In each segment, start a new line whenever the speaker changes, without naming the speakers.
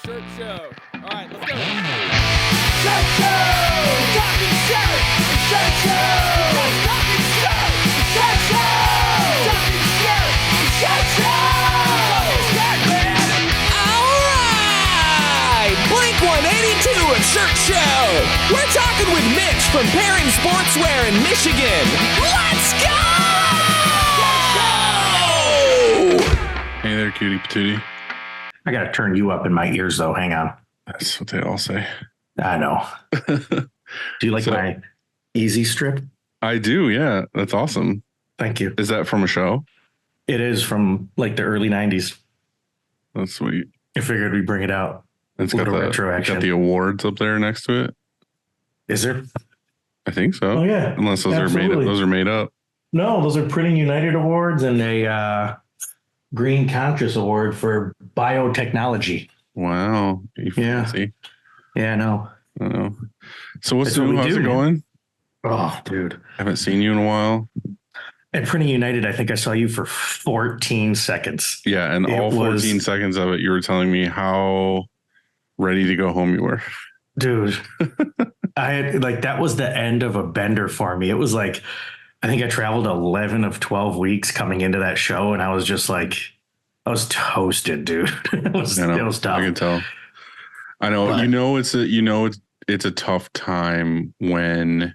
Shirt show. All right, let's go.
Shirt show! Talking shirt! Shirt show! Talking shirt! Shirt show! Talking shirt! Shirt show! Shirt, man! All right! Blink 182 at Shirt Show! We're talking with Mitch from Perrin Sportswear in Michigan. Let's go!
Hey there, cutie patootie.
I got to turn you up in my ears, though. Hang on.
That's what they all say.
I know. Do you like my easy strip?
I do, yeah. That's awesome.
Thank you.
Is that from a show?
It is from like the early 90s.
That's sweet.
I figured we'd bring it out.
It's
A
got
little retro action.
got the awards up there next to it.
Is there?
I think so.
Oh, yeah.
Unless those are made up.
Absolutely.
Those are made up.
No, those are Printing United Awards and a Green Conscious Award for biotechnology.
Wow. You
Yeah.
fancy.
Yeah, I know.
I know. So what's
That's what
new?
we
How's
do,
it
man.
going?
Oh, dude.
Haven't seen you in a while.
At Printing United, I think I saw you for 14 seconds.
Yeah, and
It
all 14
was-
seconds of it, you were telling me how ready to go home you were.
Dude, I had like that was the end of a bender for me. It was like I think I traveled 11 of 12 weeks coming into that show, and I was just like, I was toasted, dude. It was tough.
I can tell. I know.
But-
It's a tough time when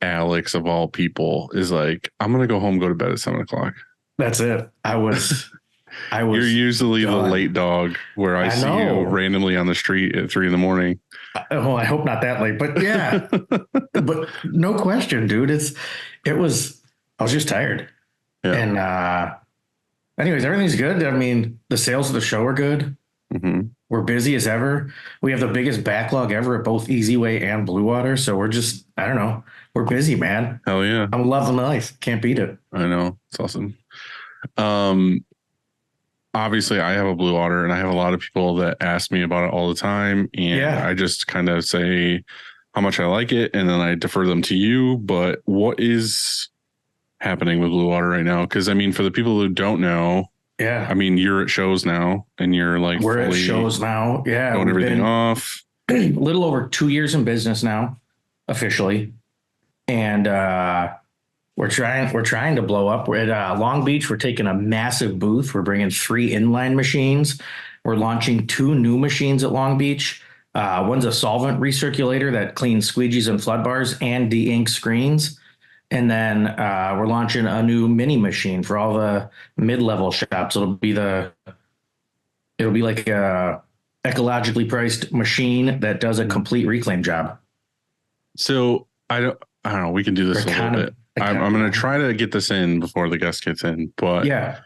Alex of all people is like, I'm gonna go home, go to bed at 7:00.
That's it. I was.
You're usually the
done.
late dog where I see
know.
you randomly on the street at 3 a.m.
Oh, I hope not that late, but yeah, but no question, dude. I was just tired.
Yeah.
And anyways, everything's good. I mean, the sales of the show are good.
Mm-hmm.
We're busy as ever. We have the biggest backlog ever at both Easiway and Bluewater. So we're just, I don't know. We're busy, man.
Hell yeah.
I'm loving life. Can't beat it.
I know. It's awesome. Obviously I have a Bluewater and I have a lot of people that ask me about it all the time. And
Yeah.
I just kind of say how much I like it. And then I defer them to you. But what is happening with Bluewater right now? Because I mean, for the people who don't know,
Yeah.
I mean, you're at shows now and you're like,
We're at
fully
shows now. Yeah.
throwing
we've
everything
been
off.
a little over 2 years in business now, officially. And we're trying to blow up. We're at Long Beach. We're taking a massive booth. We're bringing 3 inline machines. We're launching 2 new machines at Long Beach. One's a solvent recirculator that cleans squeegees and flood bars and de-ink screens. And then we're launching a new mini machine for all the mid-level shops. It'll be like a ecologically priced machine that does a complete reclaim job.
So I don't know. We can do this a little bit. I'm going to try to get this in before the guest gets in, but
Yeah.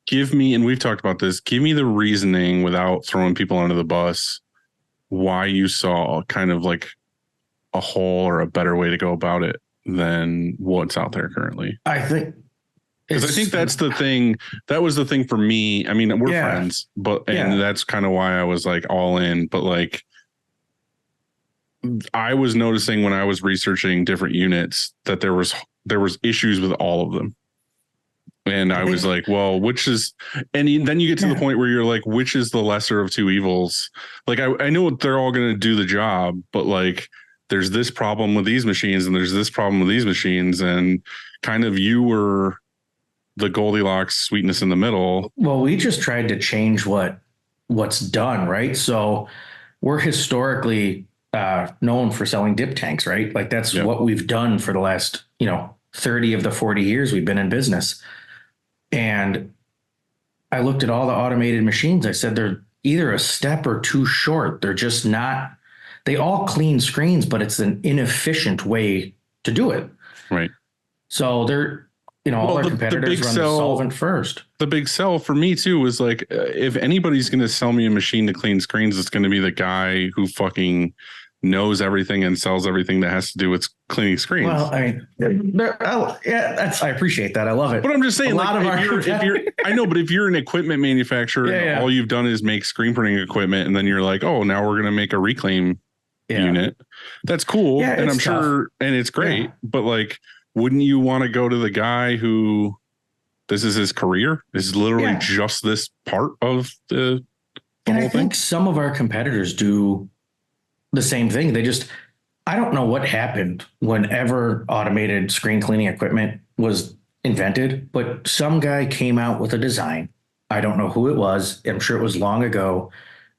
give me, and we've talked about this, give me the reasoning without throwing people under the bus, why you saw kind of like a hole or a better way to go about it than what's out there currently.
I think
Because I think that's the thing. That was the thing for me. I mean, we're
Yeah.
friends, but
Yeah.
that's kind of why I was like all in. But like, I was noticing when I was researching different units that there was issues with all of them, and I was like, well, which is? And then you get to the point where you're like, which is the lesser of two evils? Like, I know they're all going to do the job, but like, there's this problem with these machines, and there's this problem with these machines, and kind of you were the Goldilocks sweetness in the middle.
Well, we just tried to change what's done, right? So we're historically known for selling dip tanks, right? Like that's what we've done for the last, 30 of the 40 years we've been in business. And I looked at all the automated machines. I said, they're either a step or too short. They're just not, they all clean screens, but it's an inefficient way to do it.
Right.
So they're, all our competitors run the solvent first.
The big sell for me too was like, if anybody's going to sell me a machine to clean screens, it's going to be the guy who fucking knows everything and sells everything that has to do with cleaning screens.
Well, I mean, I appreciate that. I love it.
But I'm just saying,
A lot of
if you're, I know, but if you're an equipment manufacturer, and all you've done is make screen printing equipment, and then you're like, oh, now we're going to make a reclaim unit. That's cool.
Yeah,
and I'm
it's tough.
sure, and it's great, but like, wouldn't you want to go to the guy who this is his career? This is literally just this part of the
And
whole
I think some of our competitors do the same thing. I don't know what happened whenever automated screen cleaning equipment was invented, but some guy came out with a design. I don't know who it was. I'm sure it was long ago.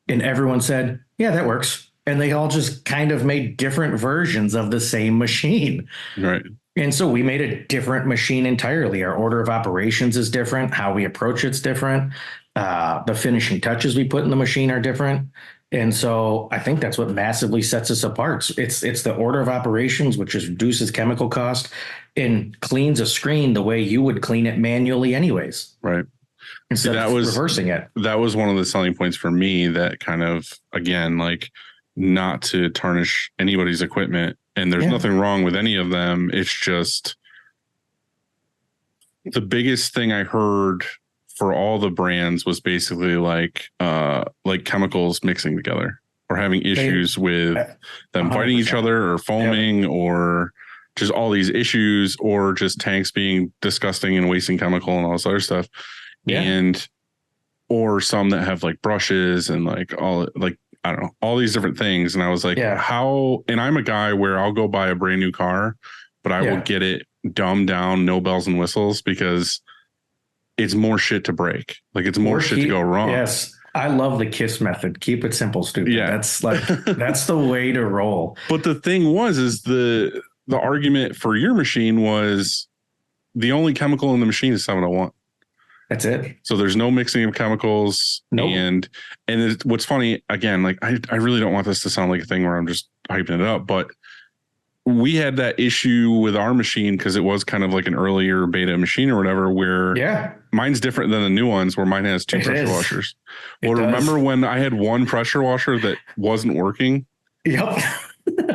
And everyone said, yeah, that works. And they all just kind of made different versions of the same machine.
Right.
And so we made a different machine entirely. Our order of operations is different. How we approach it's different. The finishing touches we put in the machine are different. And so I think that's what massively sets us apart. It's the order of operations, which is reduces chemical cost and cleans a screen the way you would clean it manually anyways.
Right.
Instead of reversing it.
That was one of the selling points for me that kind of, again, like not to tarnish anybody's equipment. And there's nothing wrong with any of them. It's just the biggest thing I heard for all the brands was basically like chemicals mixing together or having issues with them 100%. Fighting each other or foaming or just all these issues or just tanks being disgusting and wasting chemical and all this other stuff. Yeah. And or some that have like brushes and like all like I don't know, all these different things. And I was like, how, and I'm a guy where I'll go buy a brand new car, but I will get it dumbed down, no bells and whistles, because it's more shit to break. Like it's more shit to go wrong.
Yes. I love the KISS method. Keep it simple, stupid.
Yeah.
That's like, that's the way to roll.
But the thing is the argument for your machine was the only chemical in the machine is 701.
That's it.
So there's no mixing of chemicals. Nope. And what's funny, again, like I really don't want this to sound like a thing where I'm just hyping it up, but we had that issue with our machine because it was kind of like an earlier beta machine or whatever, where mine's different than the new ones where mine has two pressure washers. Well, remember when I had one pressure washer that wasn't working?
Yep.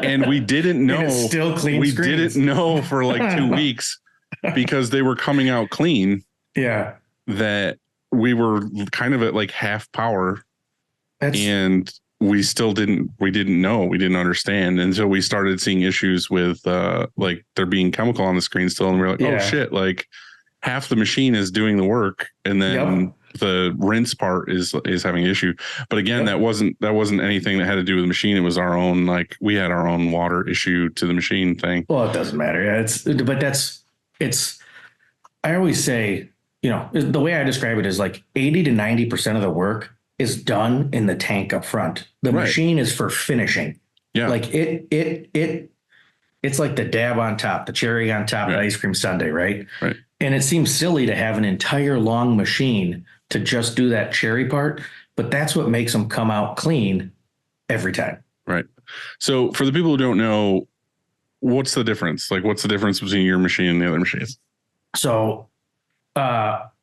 And we didn't know.
And it still clean
we
screens.
Didn't know for like 2 weeks because they were coming out clean.
Yeah.
That we were kind of at like half power and we didn't know, we didn't understand. And so we started seeing issues with like there being chemical on the screen still. And we're like, oh shit, like half the machine is doing the work. And then the rinse part is having an issue. But again, that wasn't anything that had to do with the machine. It was our own, like we had our own water issue to the machine thing.
Well, it doesn't matter. Yeah, I always say, you know, the way I describe it is like 80 to 90% of the work is done in the tank up front. The machine is for finishing. Yeah. Like it's like the dab on top, the cherry on top of the ice cream sundae, right? Right. And it seems silly to have an entire long machine to just do that cherry part, but that's what makes them come out clean every time.
Right. So for the people who don't know, what's the difference? Like what's the difference between your machine and the other machines?
So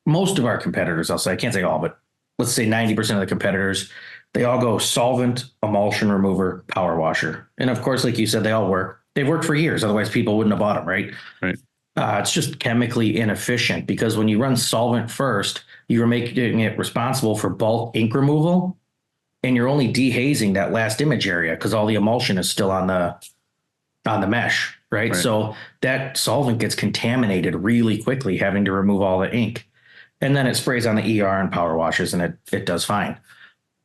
most of our competitors, I'll say, I can't say all, but let's say 90% of the competitors, they all go solvent, emulsion remover, power washer. And of course, like you said, they all work. They've worked for years. Otherwise, people wouldn't have bought them, right?
Right.
It's just chemically inefficient because when you run solvent first, you're making it responsible for bulk ink removal. And you're only dehazing that last image area because all the emulsion is still on the mesh. Right. So that solvent gets contaminated really quickly, having to remove all the ink. And then it sprays on the ER and power washes and it does fine.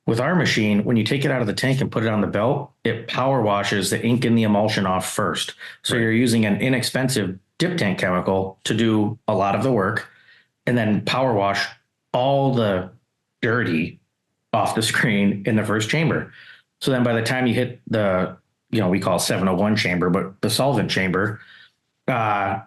With our machine, when you take it out of the tank and put it on the belt, it power washes the ink and the emulsion off first. So you're using an inexpensive dip tank chemical to do a lot of the work and then power wash all the dirty off the screen in the first chamber. So then by the time you hit the we call 701 chamber, but the solvent chamber,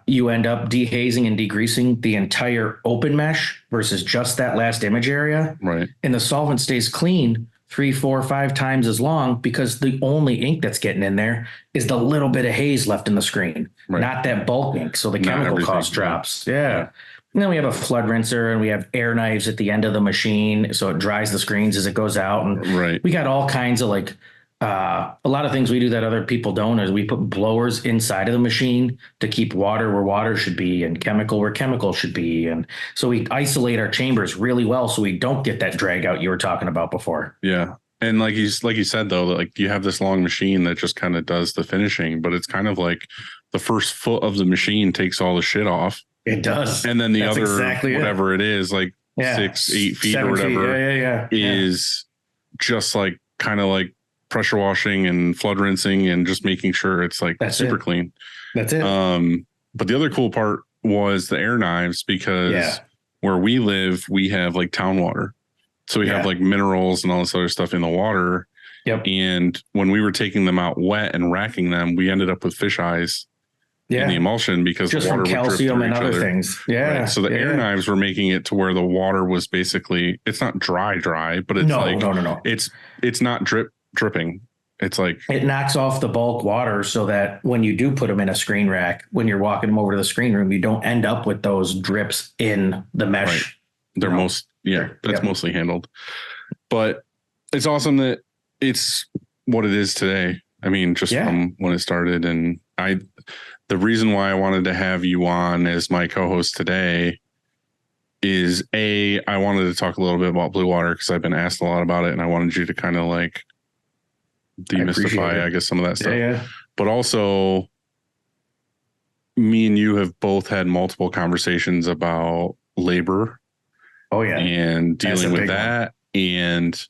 you end up dehazing and degreasing the entire open mesh versus just that last image area.
Right.
And the solvent stays clean 3, 4, 5 times as long because the only ink that's getting in there is the little bit of haze left in the screen, not that bulk ink. So the chemical cost drops. Yeah. And then we have a flood rinser and we have air knives at the end of the machine. So it dries the screens as it goes out. And we got all kinds of like, a lot of things we do that other people don't is we put blowers inside of the machine to keep water where water should be and chemical where chemical should be. And so we isolate our chambers really well so we don't get that drag out you were talking about before.
Yeah. And like you said, though, like you have this long machine that just kind of does the finishing, but it's kind of like the first foot of the machine takes all the shit off.
It does.
And then the other, whatever it is, like 6, 8 feet or whatever, is just like kind of like pressure washing and flood rinsing and just making sure it's like super clean.
That's it.
But the other cool part was the air knives, because where we live, we have like town water. So we have like minerals and all this other stuff in the water.
Yep.
And when we were taking them out wet and racking them, we ended up with fish eyes in the emulsion because
just
the water
from calcium and other things. Yeah.
Right. So the air knives were making it to where the water was basically, it's not dry, but it's
no.
It's not dripping. It's like
it knocks off the bulk water so that when you do put them in a screen rack, when you're walking them over to the screen room, you don't end up with those drips in the mesh.
Right. They're mostly handled. But it's awesome that it's what it is today. I mean, just from when it started. And the reason why I wanted to have you on as my co-host today is I wanted to talk a little bit about Bluewater because I've been asked a lot about it, and I wanted you to kind of like demystify, I guess, some of that stuff. Yeah. But also, me and you have both had multiple conversations about labor.
Oh yeah.
And dealing with that. And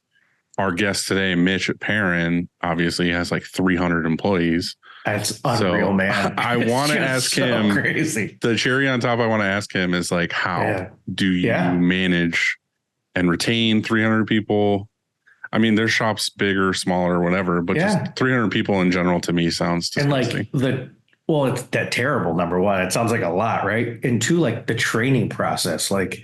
our guest today, Mitch at Perrin, obviously has like 300 employees.
That's unreal, man.
I want to ask him,
crazy.
The cherry on top I want to ask him is like, how do you manage and retain 300 people? I mean, their shop's bigger, smaller, whatever, but just 300 people in general to me sounds disgusting.
And like it's that terrible, number one. It sounds like a lot, right? And two, like the training process, like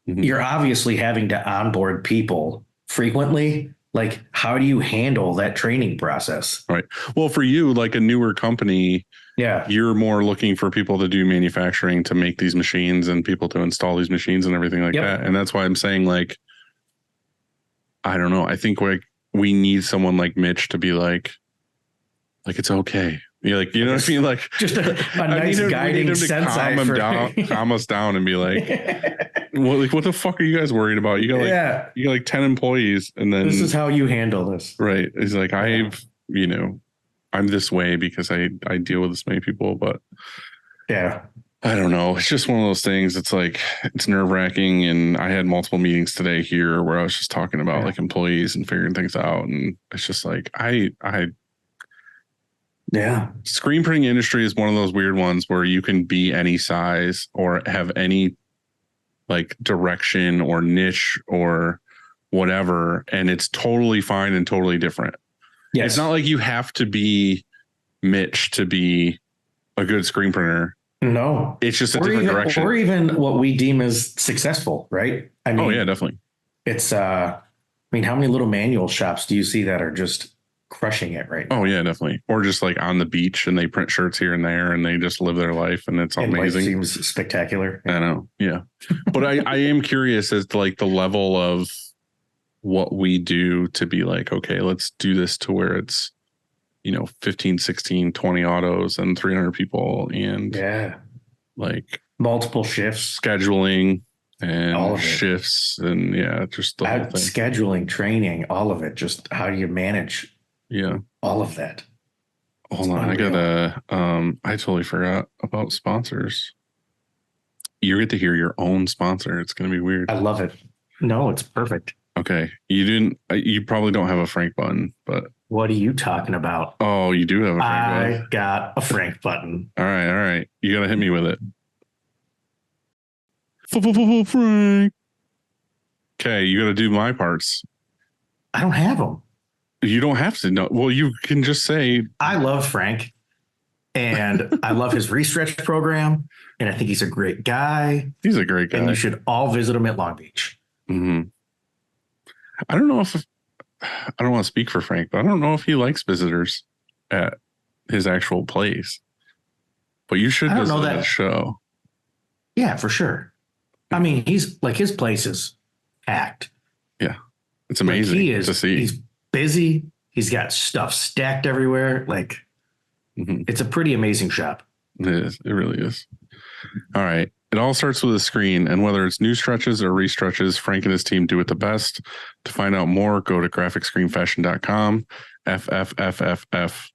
you're obviously having to onboard people frequently. Like, how do you handle that training process?
Right. Well, for you, like a newer company, you're more looking for people to do manufacturing, to make these machines and people to install these machines and everything like that. And that's why I'm saying, like, I don't know. I think like we need someone like Mitch to be like it's okay. You're like, you know what I mean? Like
just a nice guiding sensei
calm us down and be like, what the fuck are you guys worried about? You got like 10 employees, and then
this is how you handle this.
Right. It's like, I'm this way because I deal with this many people, but I don't know. It's just one of those things. It's like, it's nerve wracking. And I had multiple meetings today here where I was just talking about like employees and figuring things out. And it's just like, screen printing industry is one of those weird ones where you can be any size or have any like direction or niche or whatever, and it's totally fine and totally different. Yes. It's not like you have to be Mitch to be a good screen printer.
No,
it's just a different direction,
or even what we deem as successful, right? I mean,
definitely.
It's I mean, how many little manual shops do you see that are just crushing it right now?
Oh yeah, definitely. Or just like on the beach and they print shirts here and there and they just live their life and it's amazing.
Life seems spectacular.
I know. Yeah. But I am curious as to like the level of what we do to be like, okay, let's do this to where it's, 15, 16, 20 autos and 300 people and like
multiple shifts,
scheduling and all of shifts and just the whole thing.
Scheduling, training, all of it. Just how do you manage all of that?
Hold on. I totally forgot about sponsors. You get to hear your own sponsor. It's going to be weird.
I love it. No, it's perfect.
Okay. You probably don't have a Frank button, but
what are you talking about?
Oh, you do have a Frank button.
I got a Frank button.
All right. You got to hit me with it. Frank. Okay. You got to do my parts.
I don't have them.
You don't have to know. Well, you can just say,
I love Frank and I love his Restretch program. And I think he's a great guy.
He's a great guy.
And you should all visit him at Long Beach.
Mm-hmm. I don't know if I don't want to speak for Frank, but I don't know if he likes visitors at his actual place. But you should visit that show.
Yeah, for sure. I mean, he's like, his place is packed.
Yeah. It's amazing to see.
He's busy. He's got stuff stacked everywhere. Like, it's a pretty amazing shop.
It is. It really is. All right. It all starts with a screen, and whether it's new stretches or restretches, Frank and his team do it the best. To find out more, go to graphicscreenfashion.com, FFFFF,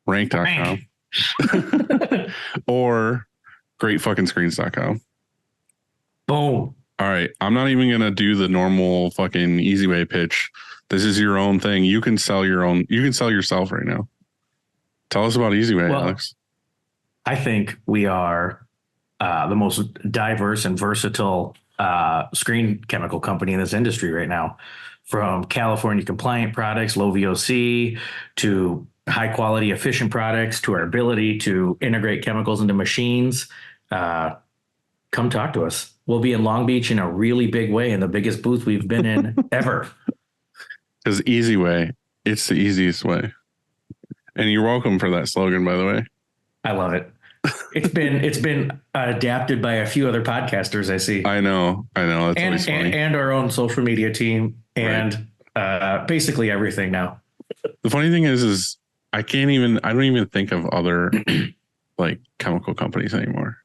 rank.com, or greatfuckingscreens.com.
Boom.
All right. I'm not even going to do the normal fucking Easiway pitch. This is your own thing. You can sell yourself right now. Tell us about Easiway,
Well,
Alex.
I think we are the most diverse and versatile screen chemical company in this industry right now. From California compliant products, low VOC, to high quality, efficient products, to our ability to integrate chemicals into machines. Come talk to us. We'll be in Long Beach in a really big way, in the biggest booth we've been in ever.
Because Easiway, it's the easiest way. And you're welcome for that slogan, by the way.
I love it. It's been adapted by a few other podcasters, I see.
I know. That's always funny.
And our own social media team, and basically everything now.
The funny thing is I don't even think of other like chemical companies anymore.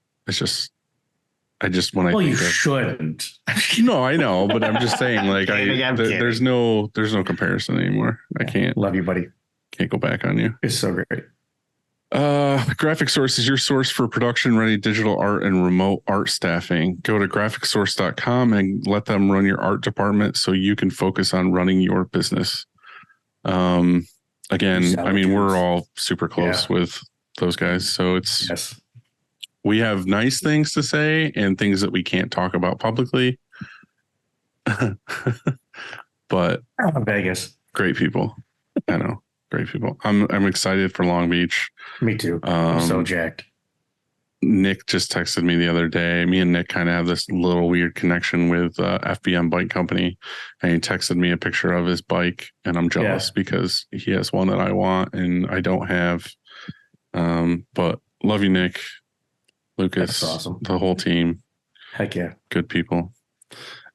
Well, you shouldn't.
No, I know, but I'm just saying, like, there's no comparison anymore. I can't.
Love you, buddy.
Can't go back on you.
It's so great.
Graphic Source is your source for production ready digital art and remote art staffing. Go to graphicsource.com and let them run your art department so you can focus on running your business. Again, I mean, we're all super close with those guys. So we have nice things to say and things that we can't talk about publicly. But
Vegas.
Great people. I know. Great people. I'm excited for Long Beach.
Me too. I'm so jacked.
Nick just texted me the other day. Me and Nick kind of have this little weird connection with FBM Bike Company. And he texted me a picture of his bike. And I'm jealous because he has one that I want and I don't have. But love you, Nick, Lucas,
that's awesome.
The whole team.
Heck yeah.
Good people.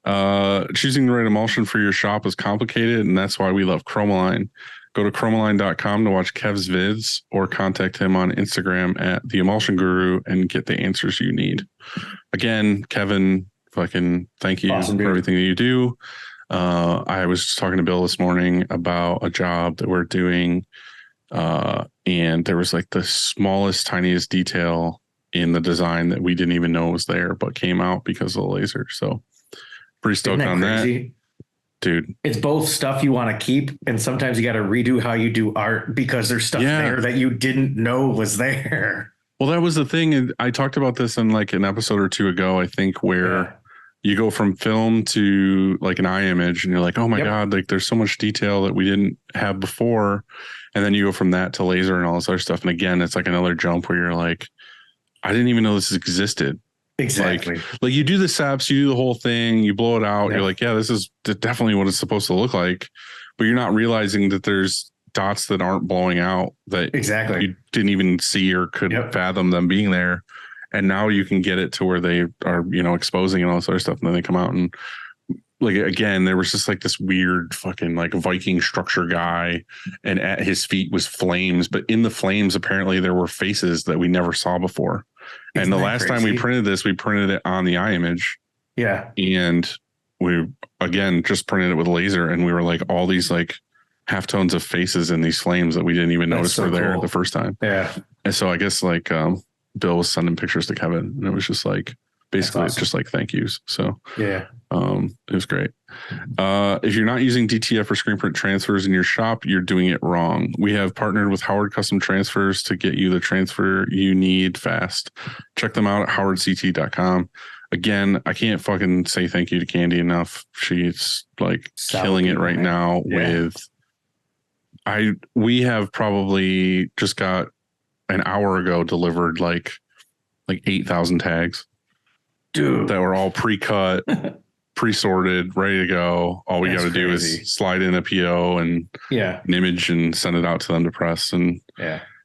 Choosing the right emulsion for your shop is complicated. And that's why we love Chromaline. Go to chromaline.com to watch Kev's vids or contact him on Instagram at the Emulsion Guru and get the answers you need. Again, Kevin, fucking thank you for everything that you do. I was just talking to Bill this morning about a job that we're doing. And there was like the smallest, tiniest detail in the design that we didn't even know was there, but came out because of the laser. So pretty stoked on that. Dude,
it's both stuff you want to keep, and sometimes you got to redo how you do art because there's stuff there that you didn't know was there.
Well, that was the thing. And I talked about this in like an episode or two ago, I think, where you go from film to like an eye image and you're like, oh my God, like there's so much detail that we didn't have before. And then you go from that to laser and all this other stuff. And again, it's like another jump where you're like, I didn't even know this existed.
Exactly.
Like you do the SAPs, you do the whole thing, you blow it out. You're like, yeah, this is definitely what it's supposed to look like. But you're not realizing that there's dots that aren't blowing out that you didn't even see or could fathom them being there. And now you can get it to where they are, exposing and all this other stuff. And then they come out and like, again, there was just like this weird fucking like Viking structure guy. And at his feet was flames. But in the flames, apparently there were faces that we never saw before. And the last time we printed this, we printed it on the eye image.
Yeah.
And we, again, just printed it with laser. And we were like all these like halftones of faces in these flames that we didn't even notice were there the first time.
Yeah.
And so I guess like Bill was sending pictures to Kevin and it was just like, basically it's just like thank yous. So it was great. If you're not using DTF or screen print transfers in your shop, you're doing it wrong. We have partnered with Howard Custom Transfers to get you the transfer you need fast. Check them out at howardct.com. Again, I can't fucking say thank you to Candy enough. She's like killing it right now with we have probably just got an hour ago delivered like 8,000 tags. Dude, that were all pre-cut, pre-sorted, ready to go. All we got to do is slide in a PO and an image and send it out to them to press. And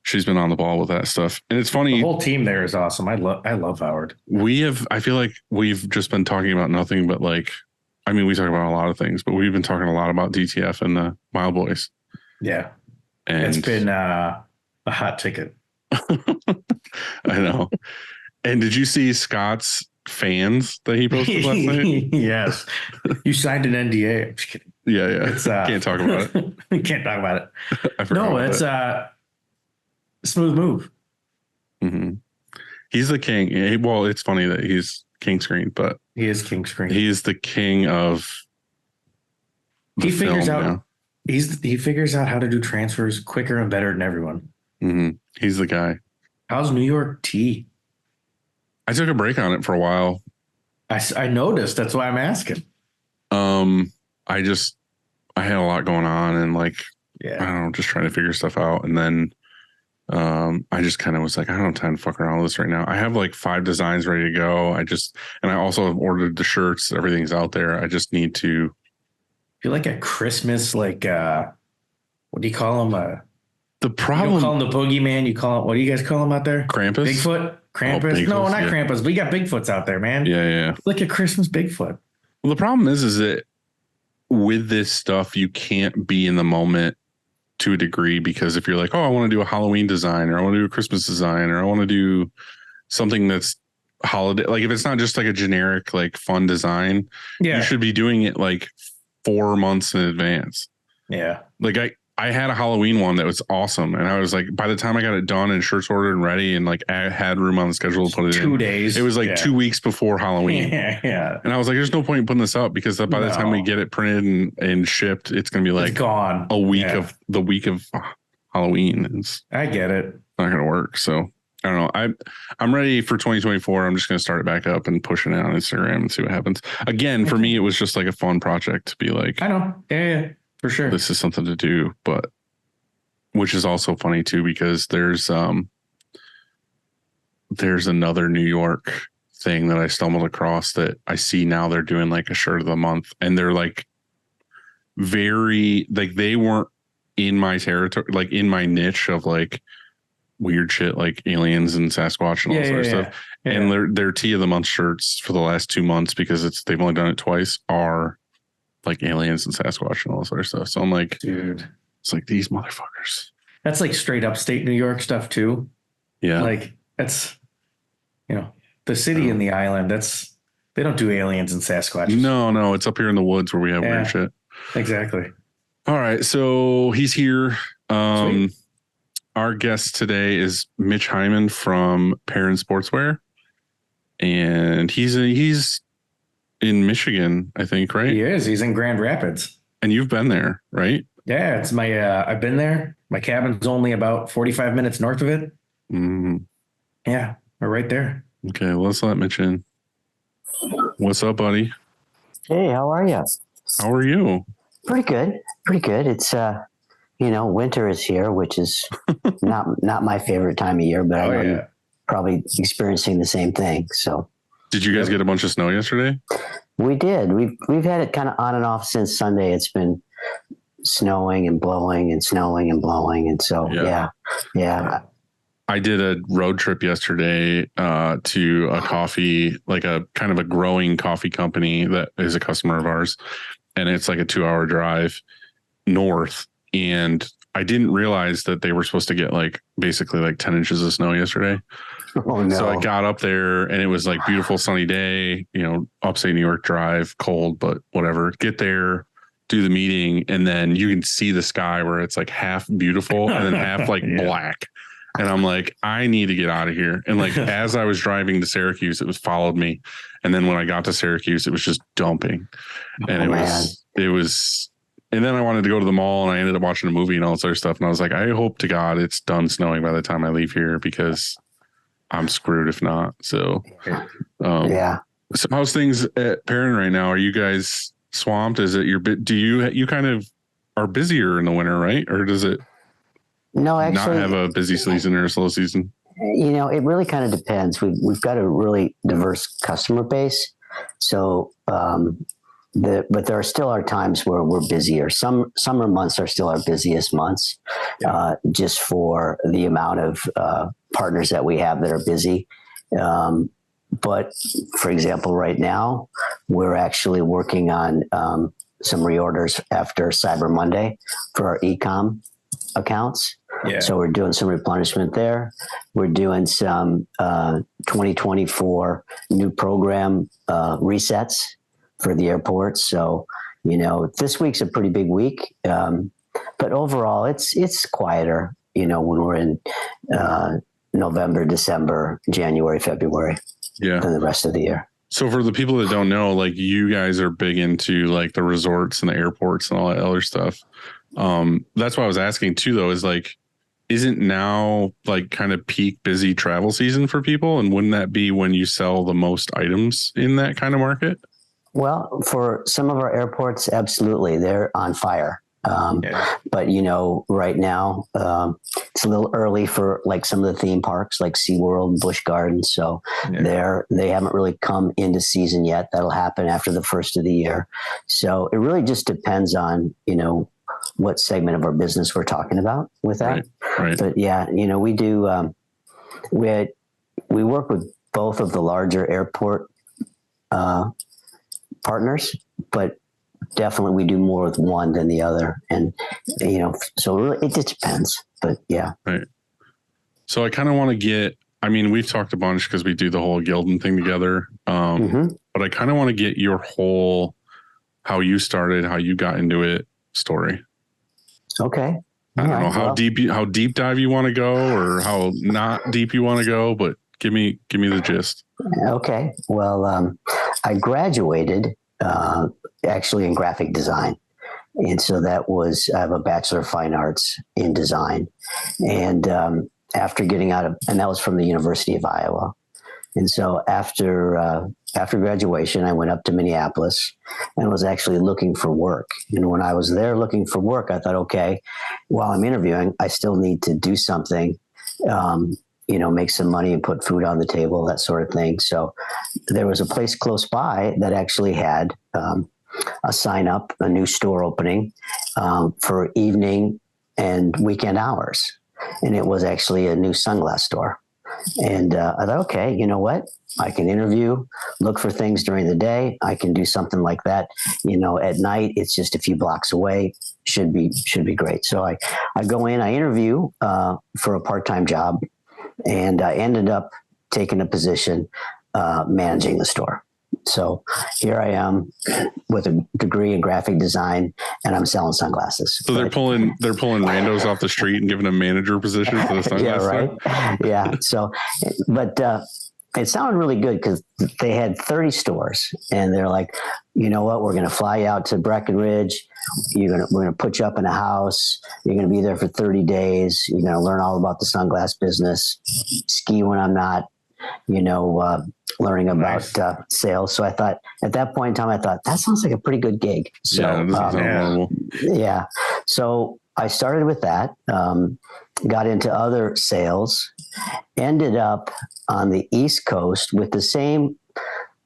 she's been on the ball with that stuff. And it's funny.
The whole team there is awesome. I love Howard.
I feel like we've just been talking about nothing but like, I mean, we talk about a lot of things, but we've been talking a lot about DTF and the Mile Boys.
Yeah. And it's been a hot ticket.
I know. And did you see Scott's fans that he posted last night?
Yes. You signed an NDA. I'm just kidding.
Yeah. It's, can't talk about it.
Can't talk about it.
I forgot.
No, it's a smooth move.
Mm-hmm. He's the king. Well, it's funny that he's King Screen, but
He is King Screen.
he is the king of
He figures
film
out
now.
he figures out how to do transfers quicker and better than everyone.
Mm-hmm. He's the guy.
How's New York tea?
I took a break on it for a while.
I noticed. That's why I'm asking.
I had a lot going on and like, I don't know, just trying to figure stuff out. And then I just kind of was like, I don't have time to fuck around with this right now. I have like 5 designs ready to go. And I also have ordered the shirts. Everything's out there. I just need to.
Feel like a Christmas, like, what do you call them?
The problem.
You don't call him the boogeyman. You call him, what do you guys call him out there?
Krampus?
Bigfoot? Krampus?
Bigfoot,
No, not
yeah.
Krampus. We got Bigfoots out there, man.
Yeah.
Like a Christmas Bigfoot.
Well, the problem is that with this stuff, you can't be in the moment to a degree, because if you're like, oh, I want to do a Halloween design, or I want to do a Christmas design, or I want to do something that's holiday, like if it's not just like a generic, like fun design, you should be doing it like 4 months in advance.
Yeah.
Like I had a Halloween one that was awesome. And I was like, by the time I got it done and shirts ordered and ready and like I had room on the schedule to put it in
2 days.
It was like 2 weeks before Halloween.
Yeah.
And I was like, there's no point in putting this up, because by the time we get it printed and shipped, it's going to be like
it's gone.
a week of the week of Halloween. It's
I get it.
not going to work. So I don't know. I'm ready for 2024. I'm just going to start it back up and pushing it on Instagram and see what happens. Again, for me, it was just like a fun project to be like,
I know. Yeah, for sure.
this is something to do, but which is also funny too, because there's another New York thing that I stumbled across that I see now. They're doing like a shirt of the month, and they're like very, like they weren't in my territory, like in my niche of like weird shit like aliens and Sasquatch and all that sort of stuff. Yeah. And their tea of the month shirts for the last 2 months, because they've only done it twice, are like aliens and Sasquatch and all that sort of stuff. So I'm like,
dude,
it's like these motherfuckers.
That's like straight upstate New York stuff too.
Yeah.
Like that's, the city and the island. They don't do aliens and Sasquatch.
No, it's up here in the woods where we have weird shit.
Exactly.
All right. So he's here.
Sweet.
Our guest today is Mitch Heiman from Perrin Sportswear. And he's in Michigan, I think, right?
He is. He's in Grand Rapids.
And you've been there, right?
Yeah, it's I've been there. My cabin's only about 45 minutes north of it.
Mm.
Yeah, we're right there.
Okay, let's let Mitch in. What's up, buddy?
Hey, how are you?
How are you?
Pretty good. It's winter is here, which is not my favorite time of year, but I know you're probably experiencing the same thing. So,
did you guys get a bunch of snow yesterday?
We did. We've had it kind of on and off since Sunday. It's been snowing and blowing and snowing and blowing, and so yeah.
I did a road trip yesterday to a coffee, like a kind of a growing coffee company that is a customer of ours. And it's like a 2-hour drive north. And I didn't realize that they were supposed to get like basically like 10 inches of snow yesterday.
Oh, no.
So I got up there and it was like beautiful sunny day, upstate New York drive, cold, but whatever. Get there, do the meeting, and then you can see the sky where it's like half beautiful and then half like black. And I'm like, I need to get out of here. And like, as I was driving to Syracuse, it followed me. And then when I got to Syracuse, it was just dumping. And it was, and then I wanted to go to the mall and I ended up watching a movie and all this other stuff. And I was like, I hope to God it's done snowing by the time I leave here, because I'm screwed if not. So, So how's things at Perrin right now? Are you guys swamped? Is it do you kind of are busier in the winter, right? Or does it?
No, actually,
not have a busy season or a slow season?
It really kind of depends. We've got a really diverse customer base. So, but there still are times where we're busier. Summer months are still our busiest months, just for the amount of partners that we have that are busy. But for example, right now, we're actually working on some reorders after Cyber Monday for our e-com accounts. Yeah. So we're doing some replenishment there. We're doing some 2024 new program resets for the airports. So, this week's a pretty big week. But overall, it's quieter, when we're in November, December, January, February than the rest of the year.
So for the people that don't know, like you guys are big into like the resorts and the airports and all that other stuff. That's why I was asking too, though, is like, isn't now like kind of peak busy travel season for people? And wouldn't that be when you sell the most items in that kind of market?
Well, for some of our airports, absolutely, they're on fire. But right now, it's a little early for like some of the theme parks, like SeaWorld and Busch Gardens. So they haven't really come into season yet. That'll happen after the first of the year. So it really just depends on what segment of our business we're talking about with that.
Right.
But we do. We work with both of the larger airport partners, but definitely we do more with one than the other. And, so really it just depends, but yeah.
Right. So I kind of want to we've talked a bunch because we do the whole Gildan thing together. But I kind of want to get your whole, how you started, how you got into it story.
Okay.
I don't know how deep dive you want to go or how not deep you want to go, but give me the gist.
Okay. Well, I graduated actually in graphic design. And so I have a Bachelor of Fine Arts in design. And after getting out and that was from the University of Iowa. And so after graduation, I went up to Minneapolis and was actually looking for work. And when I was there looking for work, I thought, okay, while I'm interviewing, I still need to do something, make some money and put food on the table, that sort of thing. So there was a place close by that actually had a sign up, a new store opening for evening and weekend hours. And it was actually a new sunglass store. And I thought, okay, you know what? I can interview, look for things during the day. I can do something like that. At night, it's just a few blocks away. Should be great. So I go in, I interview for a part-time job, and I ended up taking a position managing the store. So here I am with a degree in graphic design, and I'm selling sunglasses.
So they're pulling randos off the street and giving them manager positions for the sunglasses.
Yeah, right. Yeah. So, but it sounded really good because they had 30 stores, and they're like, you know what? We're going to fly you out to Breckenridge. We're going to put you up in a house. You're going to be there for 30 days. You're going to learn all about the sunglass business. Ski when I'm not. Learning about sales. So I thought at that point in time, that sounds like a pretty good gig. So, yeah. So I started with that, got into other sales, ended up on the East Coast with the same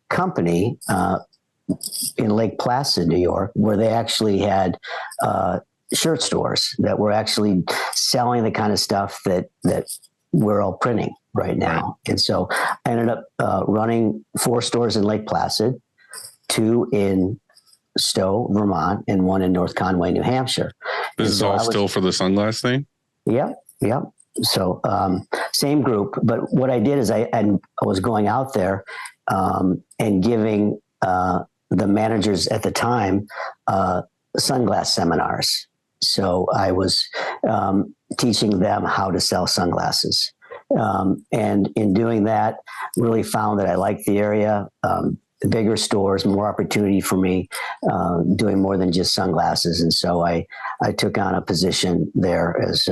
company in Lake Placid, New York, where they actually had shirt stores that were actually selling the kind of stuff that we're all printing right now. And so I ended up running 4 stores in Lake Placid, 2 in Stowe, Vermont, and 1 in North Conway, New Hampshire.
This is all still for the sunglass thing?
Yep. So same group. But what I did is I was going out there and giving the managers at the time sunglass seminars. So I was teaching them how to sell sunglasses. And in doing that, really found that I liked the area, bigger stores, more opportunity for me, doing more than just sunglasses. And so I took on a position there as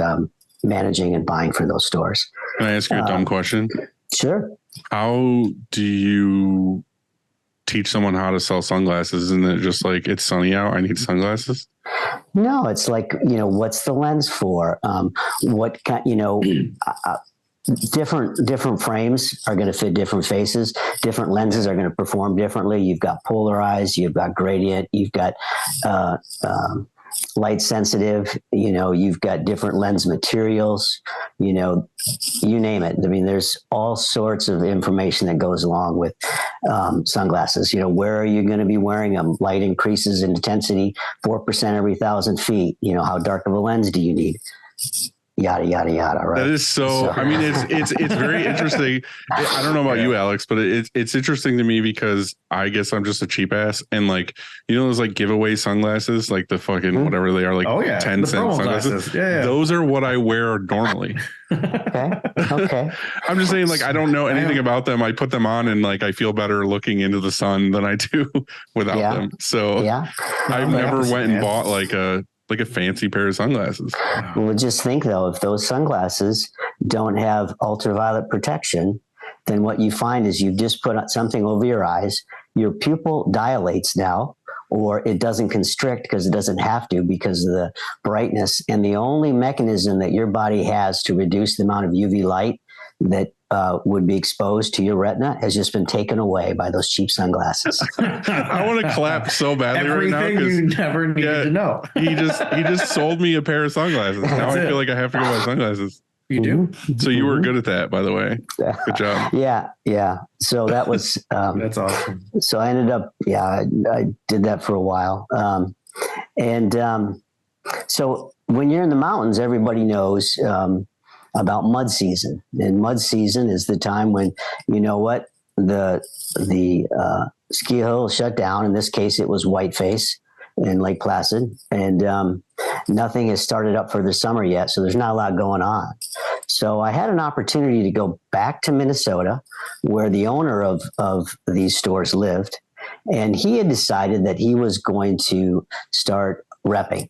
managing and buying for those stores.
Can I ask you a dumb question?
Sure.
How do you teach someone how to sell sunglasses? Isn't it just like, it's sunny out, I need sunglasses?
No, it's like, what's the lens for? What kind, different frames are going to fit different faces. Different lenses are going to perform differently. You've got polarized, you've got gradient, you've got light sensitive, you've got different lens materials, you name it. I mean, there's all sorts of information that goes along with sunglasses. Where are you going to be wearing them? Light increases in intensity 4% every 1,000 feet. How dark of a lens do you need? yada, yada, yada. Right.
That is so, I mean, it's very interesting. I don't know about you, Alex, but it's interesting to me because I guess I'm just a cheap ass. And like, you know, those like giveaway sunglasses, like the fucking whatever they are, like 10 cent sunglasses.
Yeah.
Those are what I wear normally.
Okay.
I'm just saying, like, I don't know anything about them. I put them on and like I feel better looking into the sun than I do without them. So I've never went and bought like a fancy pair of sunglasses.
Well, just think though, if those sunglasses don't have ultraviolet protection, then what you find is you just put something over your eyes, your pupil dilates now, or it doesn't constrict because it doesn't have to because of the brightness. And the only mechanism that your body has to reduce the amount of UV light that would be exposed to your retina has just been taken away by those cheap sunglasses.
I want to clap so badly right now because
you never needed to know.
he just sold me a pair of sunglasses. Now I feel like I have to go buy sunglasses.
You do?
So you were good at that, by the way. Good job.
Yeah. So that was
that's awesome.
So I ended up, I did that for a while. So when you're in the mountains, everybody knows about mud season, and mud season is the time when, you know what, the ski hill shut down. In this case, it was Whiteface in Lake Placid, and nothing has started up for the summer yet. So there's not a lot going on. So I had an opportunity to go back to Minnesota, where the owner of these stores lived, and he had decided that he was going to start repping,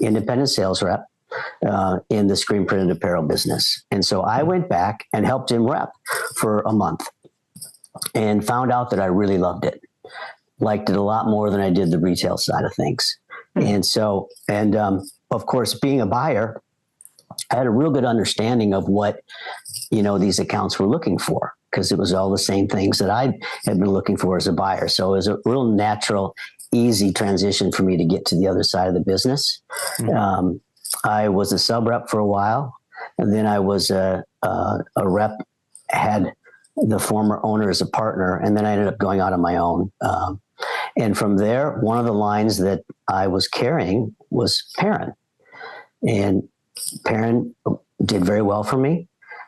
independent sales rep, in the screen printed apparel business. And so I went back and helped him rep for a month and found out that I really loved it. Liked it a lot more than I did the retail side of things. And so, of course, being a buyer, I had a real good understanding of what, these accounts were looking for, because it was all the same things that I had been looking for as a buyer. So it was a real natural, easy transition for me to get to the other side of the business. Mm-hmm. I was a sub rep for a while, and then I was a rep, had the former owner as a partner, and then I ended up going out on my own. And from there, one of the lines that I was carrying was Perrin. And Perrin did very well for me,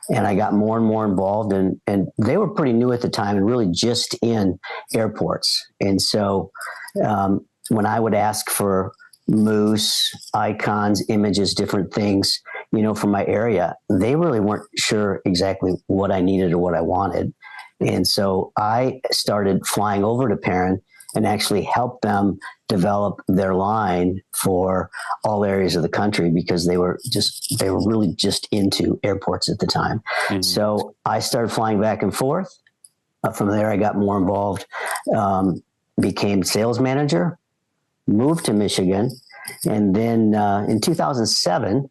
and I got more and more involved. And they were pretty new at the time and really just in airports. And so when I would ask for moose, icons, images, different things, from my area, they really weren't sure exactly what I needed or what I wanted. And so I started flying over to Perrin and actually helped them develop their line for all areas of the country, because they were really just into airports at the time. Mm-hmm. So I started flying back and forth. From there, I got more involved, became sales manager, moved to Michigan. And then in 2007,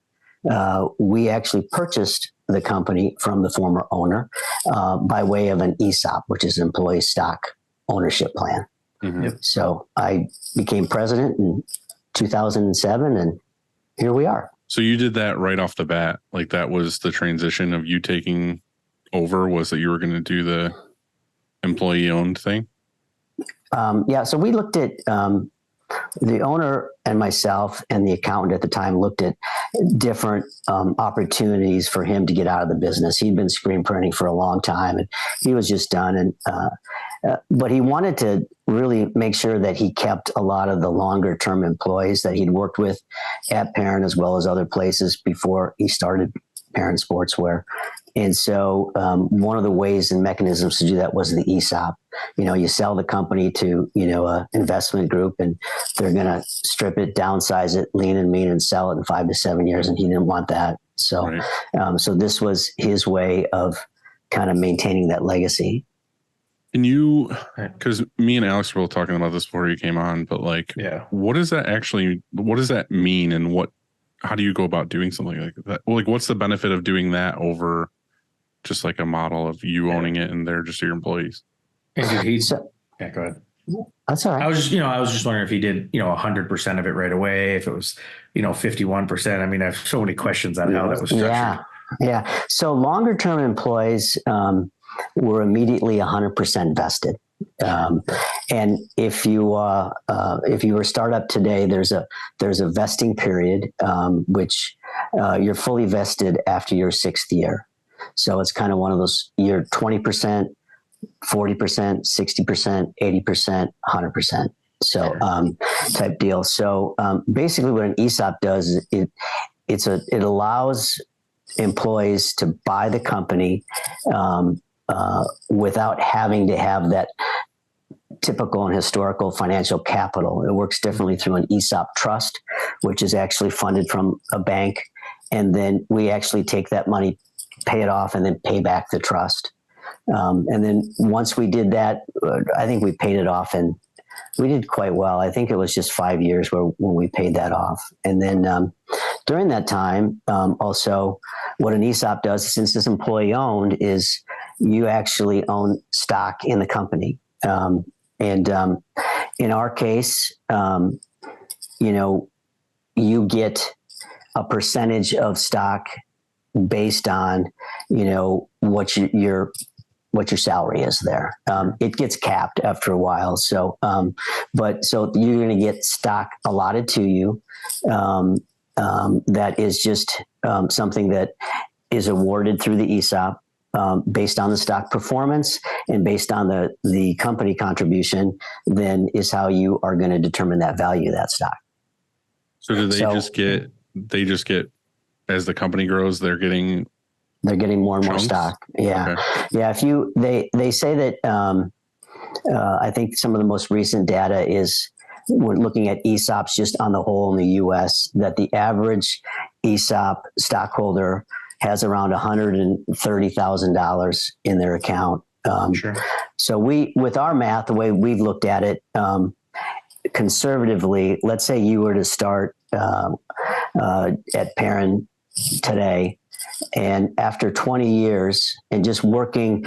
we actually purchased the company from the former owner by way of an ESOP, which is employee stock ownership plan. Mm-hmm. Yep. So I became president in 2007, and here we are.
So you did that right off the bat. Like, that was the transition of you taking over, was that you were going to do the employee owned thing?
So we looked at the owner and myself and the accountant at the time looked at different opportunities for him to get out of the business. He'd been screen printing for a long time, and he was just done. And but he wanted to really make sure that he kept a lot of the longer term employees that he'd worked with at Perrin as well as other places before he started Perrin Sportswear. And so one of the ways and mechanisms to do that was the ESOP. You sell the company to, an investment group, and they're going to strip it, downsize it, lean and mean, and sell it in 5 to 7 years. And he didn't want that. So, right. So this was his way of kind of maintaining that legacy.
And because me and Alex were both talking about this before you came on, but what does that mean? And how do you go about doing something like that? Like, what's the benefit of doing that over just like a model of you owning it and they're just your employees?
And go ahead.
That's all right.
I was just wondering if he did, 100% of it right away, if it was, 51%. I mean, I have so many questions on how that was structured.
Yeah. So longer term employees were immediately 100% vested. And if you were a startup today, there's a vesting period, which you're fully vested after your 6th year. So it's kind of one of those, you're 20%, 40%, 60%, 80%, 100%. So type deal. So basically what an ESOP does is it allows employees to buy the company without having to have that typical and historical financial capital. It works differently through an ESOP trust, which is actually funded from a bank. And then we actually take that money, pay it off, and then pay back the trust. And then once we did that, I think we paid it off, and we did quite well. I think it was just 5 years when we paid that off. And then during that time, also what an ESOP does, since it's employee owned, is you actually own stock in the company. And in our case, you get a percentage of stock based on, what your salary is there. It gets capped after a while. So you're going to get stock allotted to you. That is just something that is awarded through the ESOP. Based on the stock performance and based on the company contribution, then is how you are going to determine that value of that stock.
So do they just get as the company grows, they're getting
more and more
chunks?
stock. Yeah.
Okay.
Yeah. They say that, I think some of the most recent data is we're looking at ESOPs just on the whole in the US, that the average ESOP stockholder has around $130,000 in their account.
Sure.
So with our math, the way we've looked at it, conservatively, let's say you were to start at Perrin today, and after 20 years and just working,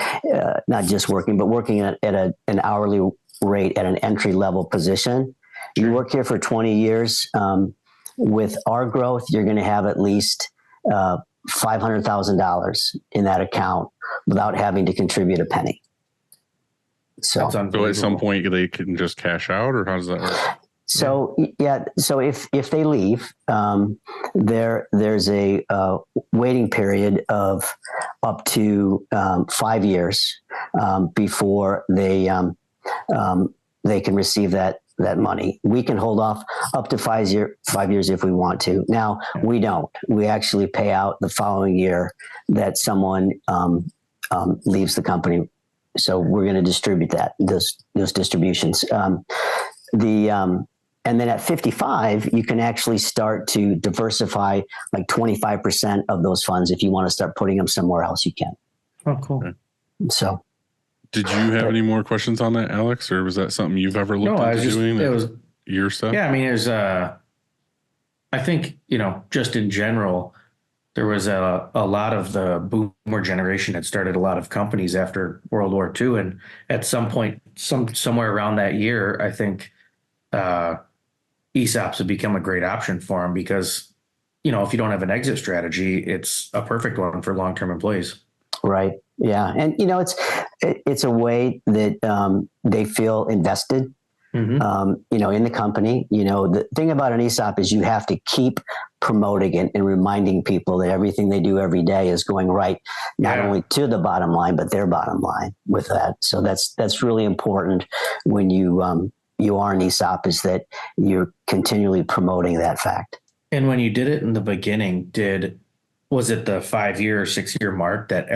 not just working, but working at an hourly rate at an entry level position, you work here for 20 years. With our growth, you're going to have at least $500,000 in that account without having to contribute a penny. So
at some point they can just cash out, or how does that work?
So so if they leave, there's a waiting period of up to 5 years before they can receive that money. We can hold off up to 5 years if we want to. Now we don't. We actually pay out the following year that someone leaves the company. So we're going to distribute those distributions. And then at 55, you can actually start to diversify like 25% of those funds. If you want to start putting them somewhere else, you can.
Oh, cool.
Okay.
So.
Did you have any more questions on that, Alex, or was that something you've ever looked into doing?
It was
your stuff.
Yeah, I mean, I think, just in general, there was a lot of the boomer generation had started a lot of companies after World War II, and at some point, somewhere around that year, I think ESOPs have become a great option for them because, if you don't have an exit strategy, it's a perfect one for long-term employees.
Right. Yeah. And, it's a way that they feel invested, in the company. The thing about an ESOP is you have to keep promoting it and reminding people that everything they do every day is going right, not only to the bottom line, but their bottom line with that. So that's really important when you are an ESOP, is that you're continually promoting that fact.
And when you did it in the beginning, was it the 5 year or 6 year mark that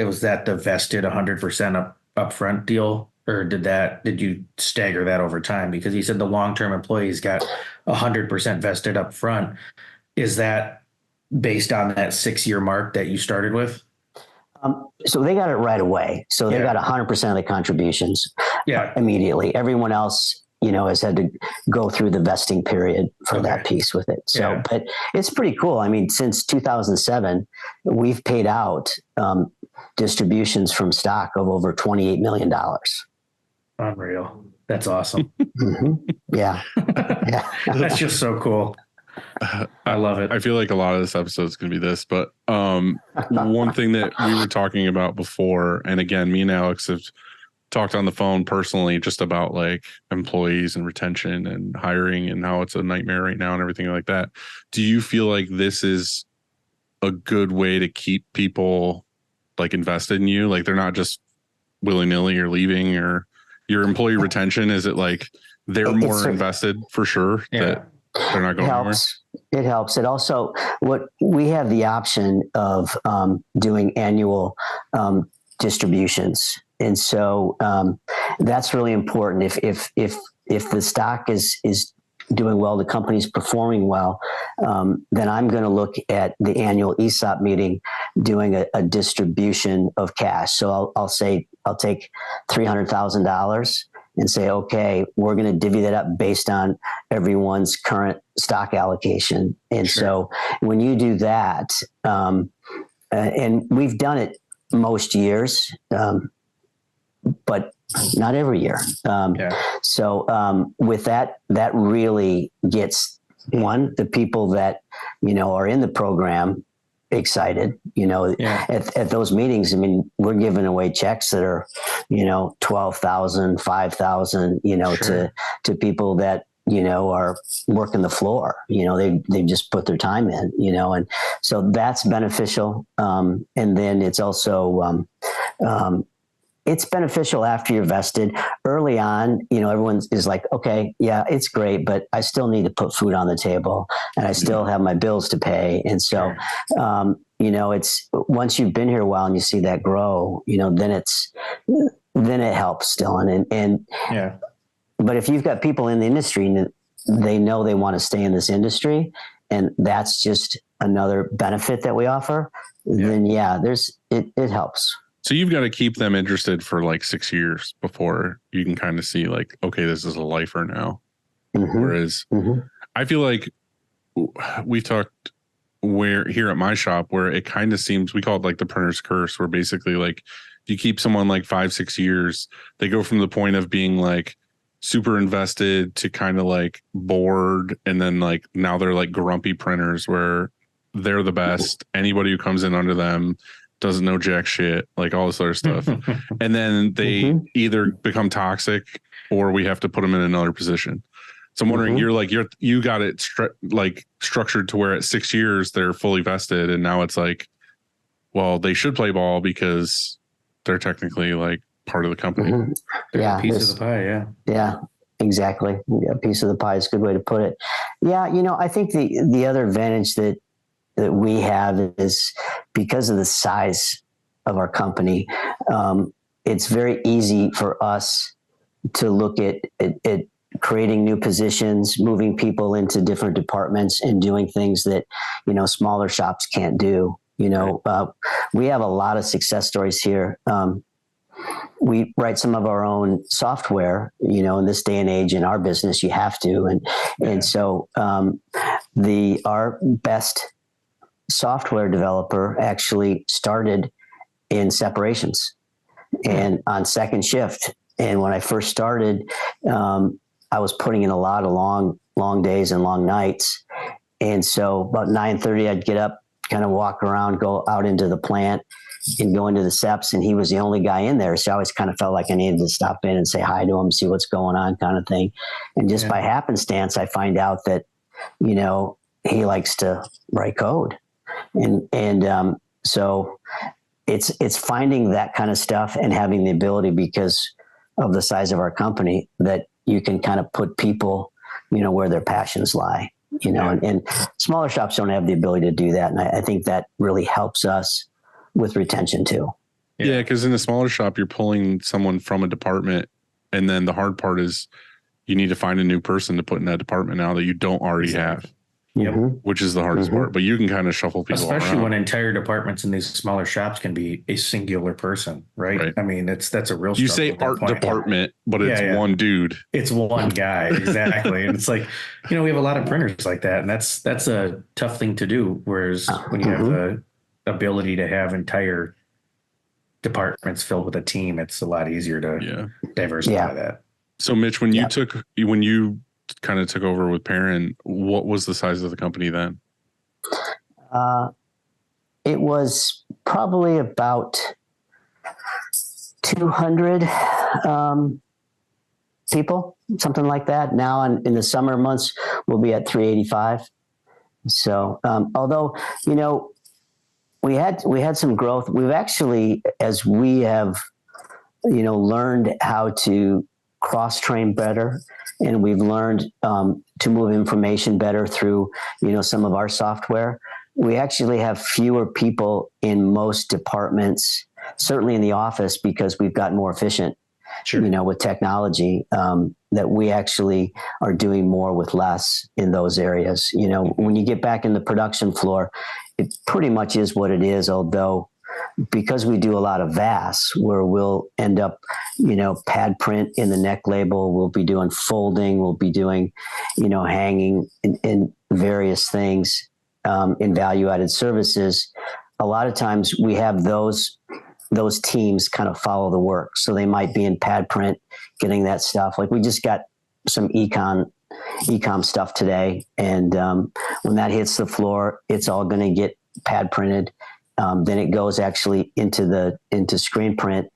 was that the vested 100% upfront deal, or did you stagger that over time? Because you said the long-term employees got 100% vested up front. Is that based on that 6 year mark that you started with?
So they got it right away. So they got 100% of the contributions immediately. Everyone else, has had to go through the vesting period for that piece with it. So, but it's pretty cool. I mean, since 2007, we've paid out distributions from stock of over $28 million.
Unreal. That's awesome.
Yeah.
That's just so cool. I love it.
I feel like a lot of this episode is going to be this, but one thing that we were talking about before, and again, me and Alex have talked on the phone personally just about like employees and retention and hiring and how it's a nightmare right now and everything like that. Do you feel like this is a good way to keep people like invested in you? Like they're not just willy-nilly or leaving, or your employee retention? Is it like they're more invested for sure that they're not going anywhere?
It helps. It also, what we have the option of doing annual distributions. And so that's really important. If the stock is doing well, the company's performing well, then I'm going to look at the annual ESOP meeting, doing a distribution of cash. So I'll say, I'll take $300,000 and say, okay, we're going to divvy that up based on everyone's current stock allocation. And so when you do that, and we've done it most years, but not every year. So with that, that really gets the people that, are in the program excited, at those meetings. I mean, we're giving away checks that are, 12,000, 5,000, to people that, are working the floor, they just put their time in, and so that's beneficial. And then it's also, it's beneficial after you're vested. Early on, everyone is like, okay, yeah, it's great, but I still need to put food on the table and I still have my bills to pay. And so, it's once you've been here a while and you see that grow, then it helps still. But if you've got people in the industry and they know they want to stay in this industry, and that's just another benefit that we offer, then it helps.
So you've got to keep them interested for like 6 years before you can kind of see like, okay, this is a lifer now. Whereas I feel like we've talked here at my shop where it kind of seems, we call it like the printer's curse, where basically like you keep someone like 5-6 years, they go from the point of being like super invested to kind of like bored. And then like now they're like grumpy printers where they're the best. Anybody who comes in under them doesn't know jack shit, like all this other stuff. And then they either become toxic or we have to put them in another position. So I'm wondering, you got it structured to where at 6 years they're fully vested. And now it's like, well, they should play ball because they're technically like part of the company.
They're a piece of the pie.
Yeah, exactly. A piece of the pie is a good way to put it. Yeah. I think the other advantage that we have is because of the size of our company. It's very easy for us to look at creating new positions, moving people into different departments and doing things that, smaller shops can't do. We have a lot of success stories here. We write some of our own software, in this day and age in our business, you have to. And so our best software developer actually started in separations and on second shift. And when I first started, I was putting in a lot of long days and long nights. And so about 9:30, I'd get up, kind of walk around, go out into the plant and go into the seps. And he was the only guy in there. So I always kind of felt like I needed to stop in and say hi to him, see what's going on, kind of thing. And just by happenstance, I find out that, he likes to write code. And so it's finding that kind of stuff and having the ability, because of the size of our company, that you can kind of put people, where their passions lie, and smaller shops don't have the ability to do that. And I think that really helps us with retention too.
Yeah. Because in a smaller shop, you're pulling someone from a department. And then the hard part is you need to find a new person to put in that department now that you don't already have. Which is the hardest part, but you can kind of shuffle people
especially
around.
When entire departments in these smaller shops can be a singular person, right? I mean, that's a real struggle.
You say art department, but it's one dude.
It's one guy, exactly. And it's like, we have a lot of printers like that, and that's a tough thing to do. Whereas when you have the ability to have entire departments filled with a team, it's a lot easier to diversify that.
So Mitch, when you kind of took over with Perrin, what was the size of the company then?
It was probably about 200 people, something like that. Now in the summer months, we'll be at 385. So although, we had some growth. We've actually, as we have, learned how to cross train better, and we've learned to move information better through, some of our software. We actually have fewer people in most departments, certainly in the office, because we've gotten more efficient, with technology, that we actually are doing more with less in those areas. When you get back in the production floor, it pretty much is what it is, although because we do a lot of VAS, where we'll end up, pad print in the neck label, we'll be doing folding, we'll be doing, hanging in various things, in value-added services. A lot of times we have those teams kind of follow the work. So they might be in pad print, getting that stuff. Like we just got some ecom stuff today. And when that hits the floor, it's all going to get pad printed. Then it goes actually into screen print.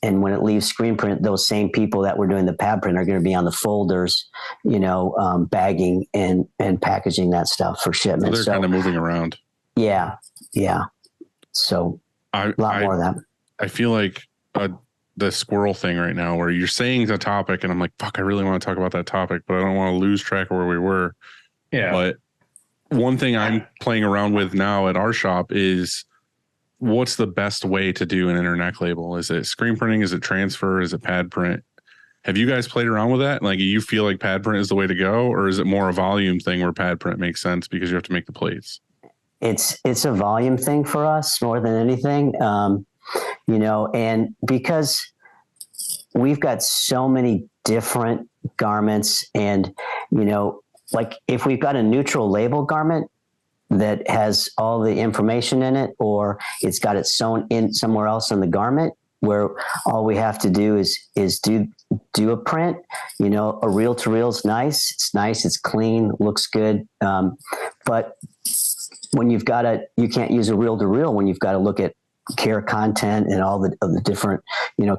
And when it leaves screen print, those same people that were doing the pad print are going to be on the folders, bagging and packaging that stuff for shipment.
So they're kind of moving around.
Yeah. Yeah. So a lot more of that.
I feel like the squirrel thing right now, where you're saying the topic and I'm like, fuck, I really want to talk about that topic, but I don't want to lose track of where we were.
Yeah.
But one thing I'm playing around with now at our shop is, what's the best way to do an inner neck label? Is it screen printing? Is it transfer? Is it pad print? Have you guys played around with that? Like, you feel like pad print is the way to go, or is it more a volume thing where pad print makes sense because you have to make the plates?
It's a volume thing for us more than anything. And because we've got so many different garments, and, like if we've got a neutral label garment that has all the information in it, or it's got it sewn in somewhere else on the garment, where all we have to do is do a print, a reel to reel is nice. It's nice. It's clean, looks good. But when you can't use a reel to reel when you've got to look at care content and all the different,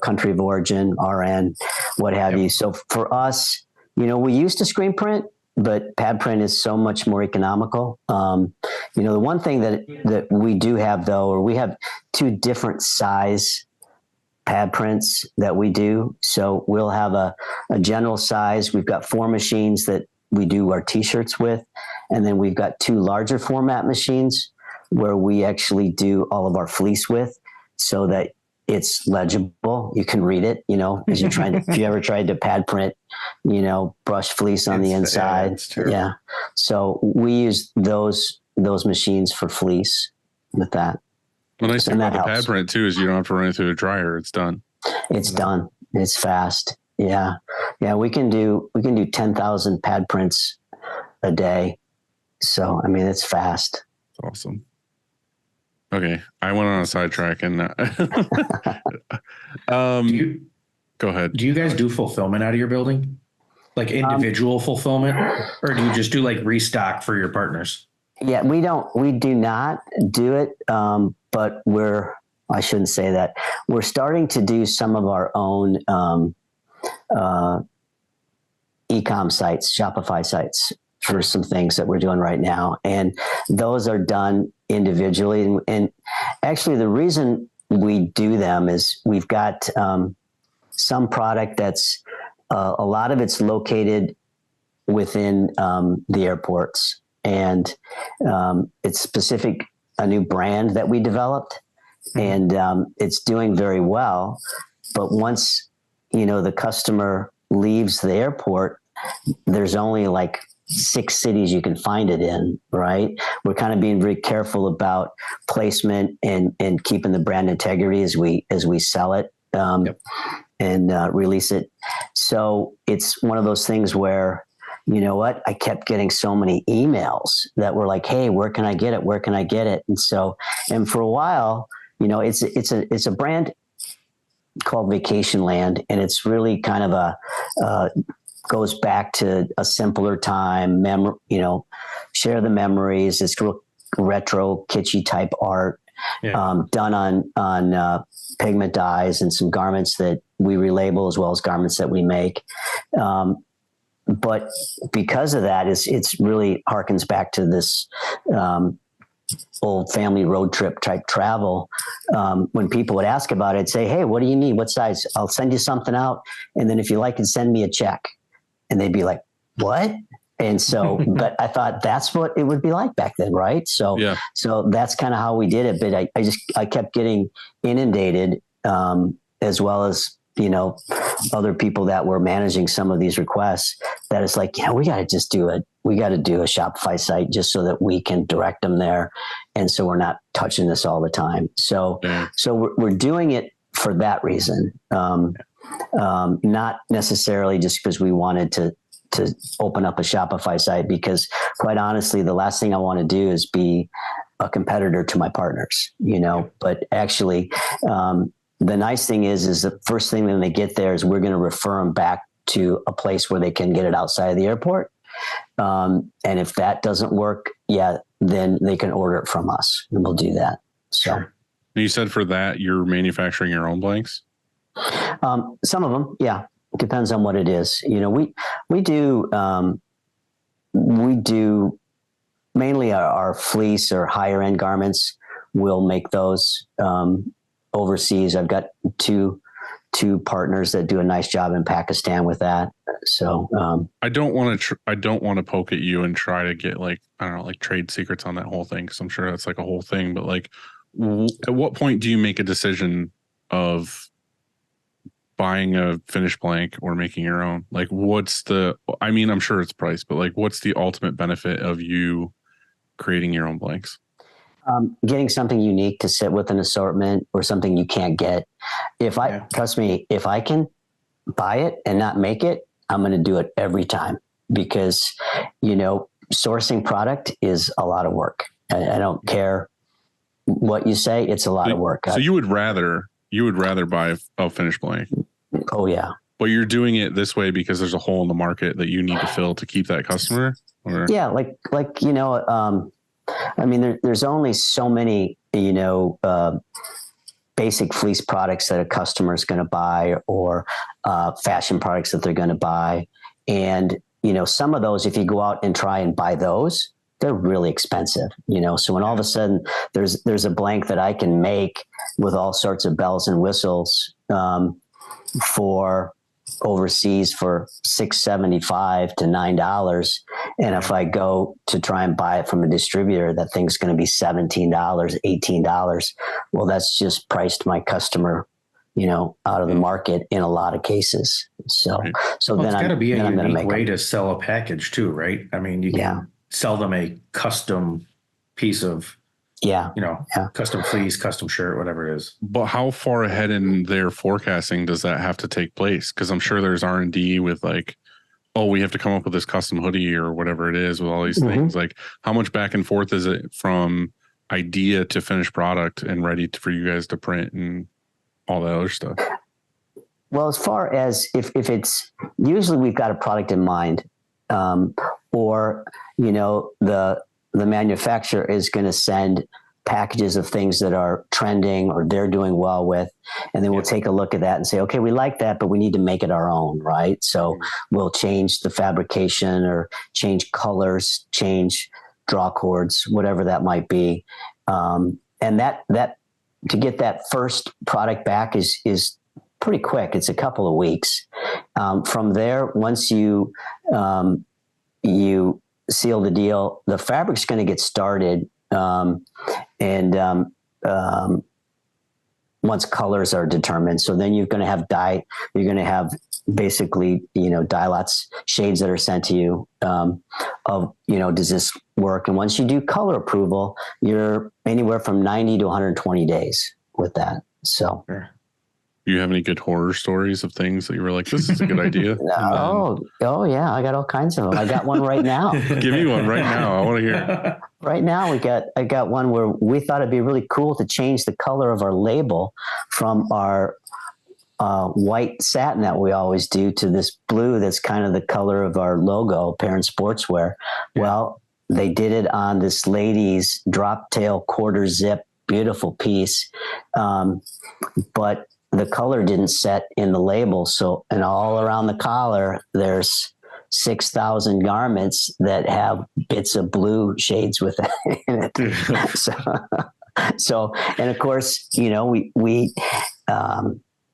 country of origin, RN, what have you. So for us, we used to screen print, but pad print is so much more economical. The one thing that we do have though, or we have two different size pad prints that we do. So we'll have a general size. We've got 4 machines that we do our t-shirts with. And then we've got 2 larger format machines where we actually do all of our fleece with, so that it's legible. You can read it, as you're trying to, if you ever tried to pad print, brush fleece on the inside. Yeah. So we use those machines for fleece with that.
The nice thing about the pad print too is you don't have to run it through a dryer. It's done.
It's done. It's fast. Yeah. Yeah. We can do 10,000 pad prints a day. So, it's fast.
Awesome. Okay. I went on a sidetrack and go ahead.
Do you guys do fulfillment out of your building? Like individual fulfillment, or do you just do like restock for your partners?
Yeah, we do not do it. But I shouldn't say that. We're starting to do some of our own e-com sites, Shopify sites, for some things that we're doing right now. And those are done individually. And actually the reason we do them is we've got some product that's a lot of it's located within the airports, and it's a new brand that we developed, and it's doing very well. But once, the customer leaves the airport, there's only like 6 cities you can find it in, right? We're kind of being very careful about placement and keeping the brand integrity as we sell it and release it. So it's one of those things where, I kept getting so many emails that were like, hey, where can I get it? Where can I get it? And for a while, it's a brand called Vacation Land, and it's really kind of goes back to a simpler time, share the memories. It's retro, kitschy type art, done on pigment dyes and some garments that we relabel, as well as garments that we make. But because of that, it's really harkens back to this old family road trip type travel. When people would ask about it, I'd say, hey, what do you need? What size? I'll send you something out. And then if you like it, send me a check. And they'd be like, what? And so, but I thought that's what it would be like back then. Right. So, so that's kind of how we did it. But I kept getting inundated, as well as, you know, other people that were managing some of these requests, that it's like, we got to just do it. We got to do a Shopify site just so that we can direct them there. And so we're not touching this all the time. So, so we're doing it for that reason. Not necessarily just because we wanted to open up a Shopify site, because quite honestly, the last thing I want to do is be a competitor to my partners, you know, but actually, the nice thing is the first thing when they get there is we're going to refer them back to a place where they can get it outside of the airport. And if that doesn't work, then they can order it from us and we'll do that. So
you said for that, you're manufacturing your own blanks?
Some of them. Yeah. It depends on what it is. You know, we do mainly our fleece or higher end garments. We'll make those, overseas. I've got two partners that do a nice job in Pakistan with that. So
I don't want to poke at you and try to get like, I don't know, like trade secrets on that whole thing, because I'm sure that's like a whole thing. But like, at what point do you make a decision of buying a finished blank or making your own? Like, I'm sure it's price, but like, what's the ultimate benefit of you creating your own blanks?
Getting something unique to sit with an assortment, or something you can't get. Trust me, if I can buy it and not make it, I'm going to do it every time, because, you know, sourcing product is a lot of work. I don't care what you say. It's a lot of work.
So you would rather buy a finished blank.
Oh yeah.
But you're doing it this way because there's a hole in the market that you need to fill to keep that customer? Or? Yeah.
Like, you know, I mean, there's only so many, you know, basic fleece products that a customer is going to buy, or fashion products that they're going to buy. And, you know, some of those, if you go out and try and buy those, they're really expensive, you know? So when all of a sudden there's a blank that I can make with all sorts of bells and whistles, for overseas for $6.75 to $9. And if I go to try and buy it from a distributor, that thing's going to be $17, $18. Well, that's just priced my customer, you know, out of the market in a lot of cases. So, so then
it's got to be a unique way
them.
to sell a package too, right? I mean, you can sell them a custom piece of, custom fleece, custom shirt, whatever it is.
But how far ahead in their forecasting does that have to take place? Because I'm sure there's R&D with like, oh, we have to come up with this custom hoodie or whatever it is with all these things. Like, how much back and forth is it from idea to finished product and ready for you guys to print and all that other stuff?
Well, as far as if it's, usually we've got a product in mind, or, you know, the manufacturer is going to send packages of things that are trending or they're doing well with. And then we'll take a look at that and say, okay, we like that, but we need to make it our own. Right. So we'll change the fabrication or change colors, change draw cords, whatever that might be. And that to get that first product back is pretty quick. It's a couple of weeks. From there, once you seal the deal, the fabric's going to get started. Once colors are determined, so then you're going to have you're going to have basically, you know, dye lots, shades that are sent to you, of, you know, does this work? And once you do color approval, you're anywhere from 90 to 120 days with that. So.
Do you have any good horror stories of things that you were like, this is a good idea?
Oh yeah. I got all kinds of them. I got one right now.
Give me one right now. I want to hear.
Right now I got one where we thought it'd be really cool to change the color of our label from our white satin that we always do to this blue that's kind of the color of our logo, Perrin Sportswear. Well, they did it on this lady's drop tail quarter zip, beautiful piece. But the color didn't set in the label. So, and all around the collar, there's 6,000 garments that have bits of blue shades with it in it. So, and of course,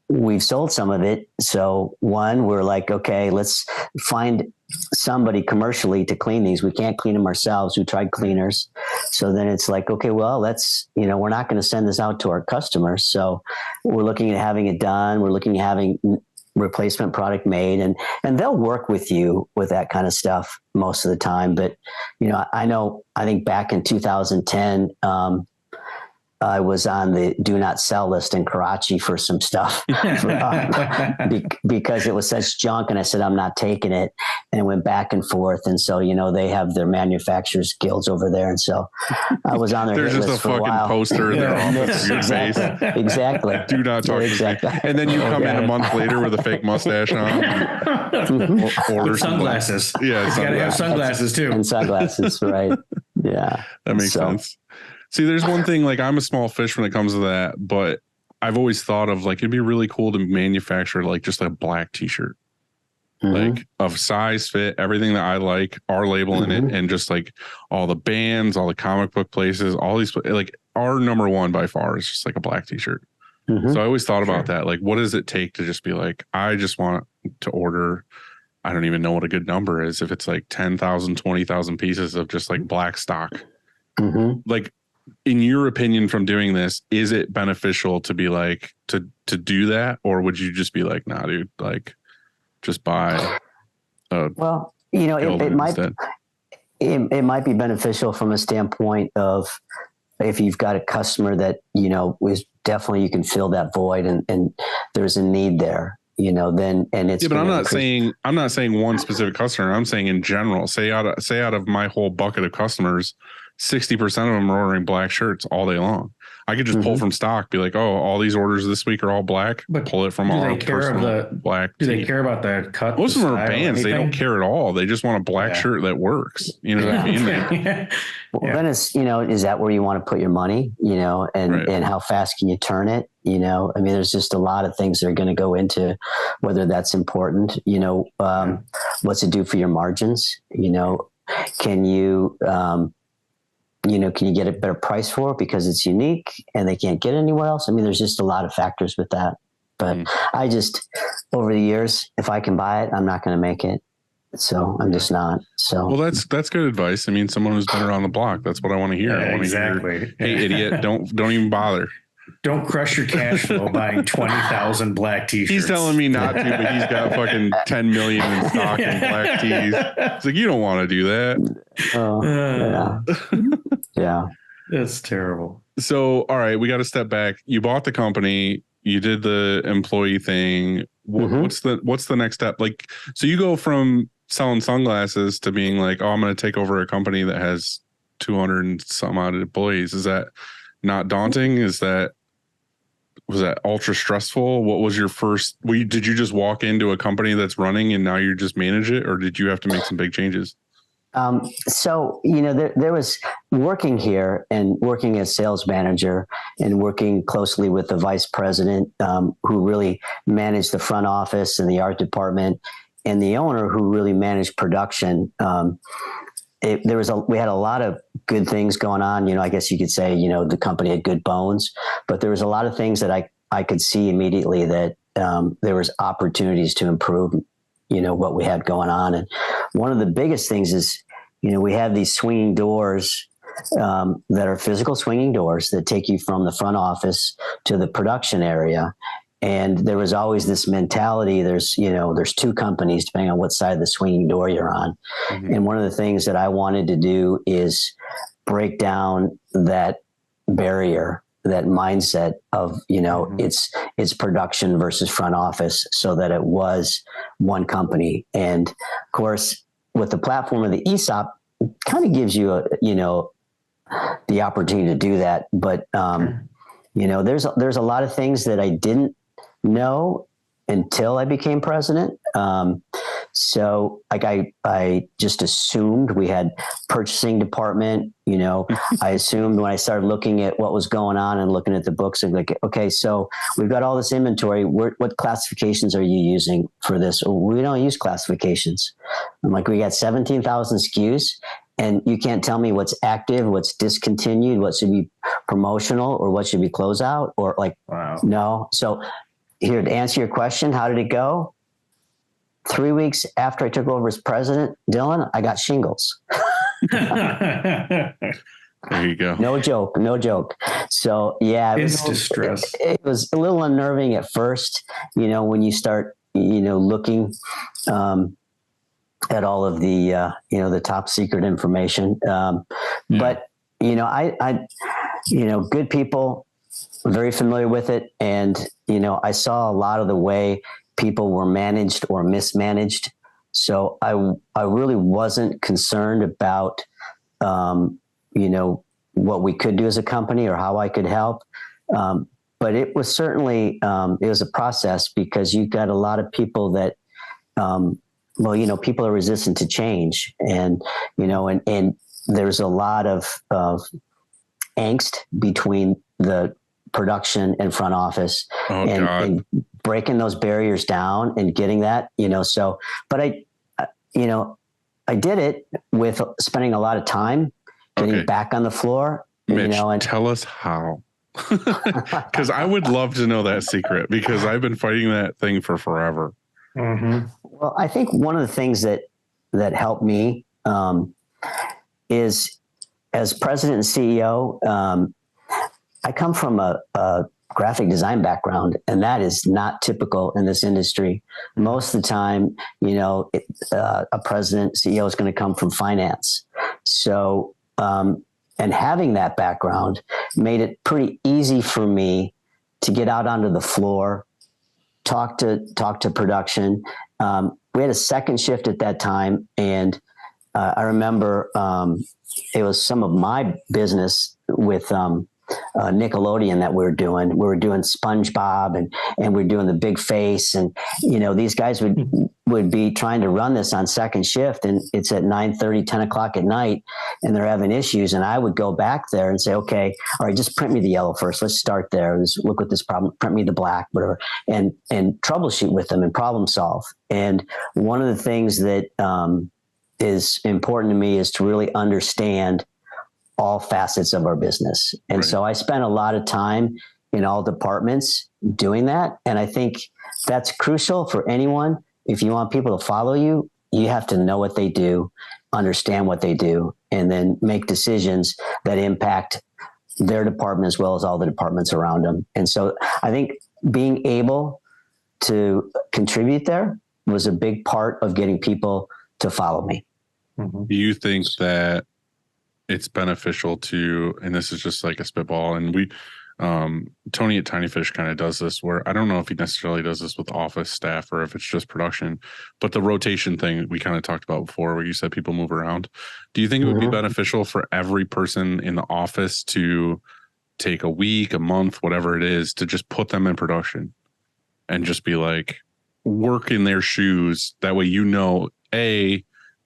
we've sold some of it. So one, we're like, okay, let's find somebody commercially to clean these. We can't clean them ourselves. We tried cleaners. So then it's like, okay, well, we're not going to send this out to our customers. So we're looking at having it done. We're looking at having replacement product made, and they'll work with you with that kind of stuff most of the time. But, I think back in 2010, I was on the do not sell list in Karachi for some stuff because it was such junk. And I said, I'm not taking it. And it went back and forth. And so, they have their manufacturers guilds over there. And so I was on their
There's
hit
just
list
a
for a
fucking
while.
poster in their office of your face.
Exactly.
Do not talk
Exactly.
to me. And then you come in a month later with a fake mustache on. Order
With sunglasses.
Yeah.
You got to have sunglasses too.
And sunglasses, right? Yeah.
That makes sense. See, there's one thing, like I'm a small fish when it comes to that, but I've always thought of like, it'd be really cool to manufacture like just a black t-shirt, like of size, fit, everything that I like, our label in it. And just like all the bands, all the comic book places, all these, like our number one by far is just like a black t-shirt. So I always thought about that. Like, what does it take to just be like, I just want to order, I don't even know what a good number is. If it's like 10,000, 20,000 pieces of just like black stock, like, in your opinion, from doing this, is it beneficial to be like to do that, or would you just be like, nah, dude, like just buy?
Well, it might be beneficial from a standpoint of if you've got a customer that is definitely you can fill that void and there's a need there. Then and it's
but I'm not saying one specific customer. I'm saying in general. Say out of my whole bucket of customers, 60% of them are ordering black shirts all day long. I could just pull from stock, be like, oh, all these orders this week are all black. But pull it from our personal black.
Do they care about the cut?
Most of them are bands. They don't care at all. They just want a black shirt that works. You know what I mean?
Well, then it's, is that where you want to put your money, and how fast can you turn it? I mean, there's just a lot of things that are going to go into whether that's important, what's it do for your margins? Can you, can you get a better price for it because it's unique and they can't get it anywhere else? I mean, there's just a lot of factors with that. But I just, over the years, if I can buy it, I'm not going to make it. So I'm just not. So
well, that's good advice. I mean, someone who's been around the block. That's what I want to hear. I want to hear, hey, idiot, don't even bother.
Don't crush your cash flow buying 20,000 black t-shirts.
He's telling me not to, but he's got fucking 10 million in stock in black tees. It's like, you don't want to do that.
Yeah.
That's terrible.
So, all right, we got to step back. You bought the company. You did the employee thing. What's the next step? Like, so you go from selling sunglasses to being like, oh, I'm going to take over a company that has 200 and some odd employees. Is that not daunting? Was that ultra stressful? What was your first, did you just walk into a company that's running and now you just manage it, or did you have to make some big changes?
So, there was working here and working as sales manager and working closely with the vice president, who really managed the front office and the art department, and the owner who really managed production. We had a lot of good things going on. I guess you could say, the company had good bones, but there was a lot of things that I could see immediately that there was opportunities to improve, what we had going on. And one of the biggest things is, we have these swinging doors that are physical swinging doors that take you from the front office to the production area. And there was always this mentality, there's two companies depending on what side of the swinging door you're on. And one of the things that I wanted to do is break down that barrier, that mindset of, it's production versus front office, so that it was one company. And of course, with the platform of the ESOP, it kind of gives you the opportunity to do that. But, there's a lot of things that I didn't know until I became president. So like I just assumed we had purchasing department, I assumed when I started looking at what was going on and looking at the books and like, okay, so we've got all this inventory. What classifications are you using for this? Well, we don't use classifications. I'm like, we got 17,000 SKUs and you can't tell me what's active, what's discontinued, what should be promotional or what should be closeout or like,
Wow.
No. So here to answer your question, how did it go? 3 weeks after I took over as president, Dylan, I got shingles.
There you go.
No joke. So yeah,
It's distress.
It was a little unnerving at first, when you start, looking at all of the, the top secret information. But, I good people, very familiar with it. And, I saw a lot of the way people were managed or mismanaged. So I really wasn't concerned about, what we could do as a company or how I could help. But it was certainly, it was a process because you got a lot of people that, people are resistant to change and there's a lot of angst between the production and front office and breaking those barriers down and getting that, but I did it with spending a lot of time getting back on the floor,
Mitch, and tell us how, because I would love to know that secret because I've been fighting that thing for forever.
Mm-hmm.
Well, I think one of the things that helped me is as president and CEO, I come from a graphic design background, and that is not typical in this industry. Most of the time, a president, CEO is going to come from finance. So, and having that background made it pretty easy for me to get out onto the floor, talk to production. We had a second shift at that time, and I remember it was some of my business with Nickelodeon that we were doing. We were doing SpongeBob and we were doing the big face, and these guys would be trying to run this on second shift, and it's at 9:30, 10 o'clock at night, and they're having issues. And I would go back there and say, okay, all right, just print me the yellow first. Let's start there. Let's look at this problem. Print me the black, whatever, and troubleshoot with them and problem solve. And one of the things that is important to me is to really understand all facets of our business. And so I spent a lot of time in all departments doing that. And I think that's crucial for anyone. If you want people to follow you, you have to know what they do, understand what they do, and then make decisions that impact their department as well as all the departments around them. And so I think being able to contribute there was a big part of getting people to follow me.
Mm-hmm. Do you think that it's beneficial to, and this is just like a spitball, and we, Tony at Tiny Fish kind of does this where I don't know if he necessarily does this with office staff or if it's just production, but the rotation thing we kind of talked about before where you said people move around. Do you think it would be beneficial for every person in the office to take a week, a month, whatever it is, to just put them in production and just be like, work in their shoes? That way,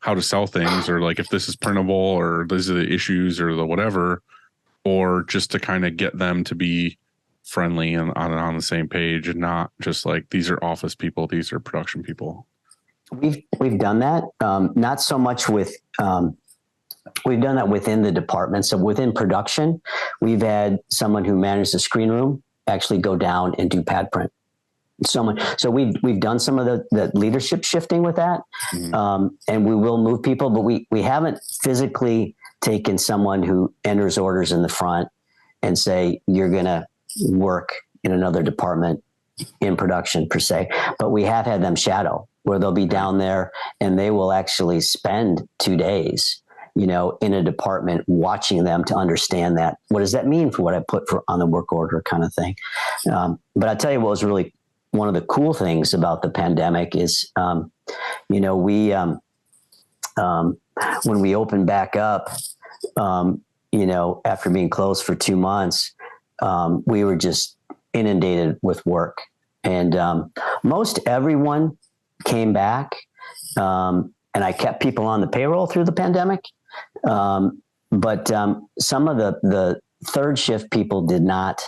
how to sell things, or like if this is printable or these are the issues or the whatever, or just to kind of get them to be friendly and on the same page and not just like, these are office people, these are production people.
We've done that. Not so much with, we've done that within the department. So within production, we've had someone who managed the screen room actually go down and do pad print. So we've done some of the leadership shifting with that, and we will move people, but we haven't physically taken someone who enters orders in the front and say, you're going to work in another department in production per se, but we have had them shadow where they'll be down there and they will actually spend 2 days, in a department watching them to understand that. What does that mean for what I put on the work order kind of thing? But I'll tell you what was really one of the cool things about the pandemic is, when we opened back up, after being closed for 2 months, we were just inundated with work, and most everyone came back. And I kept people on the payroll through the pandemic. But some of the third shift people did not.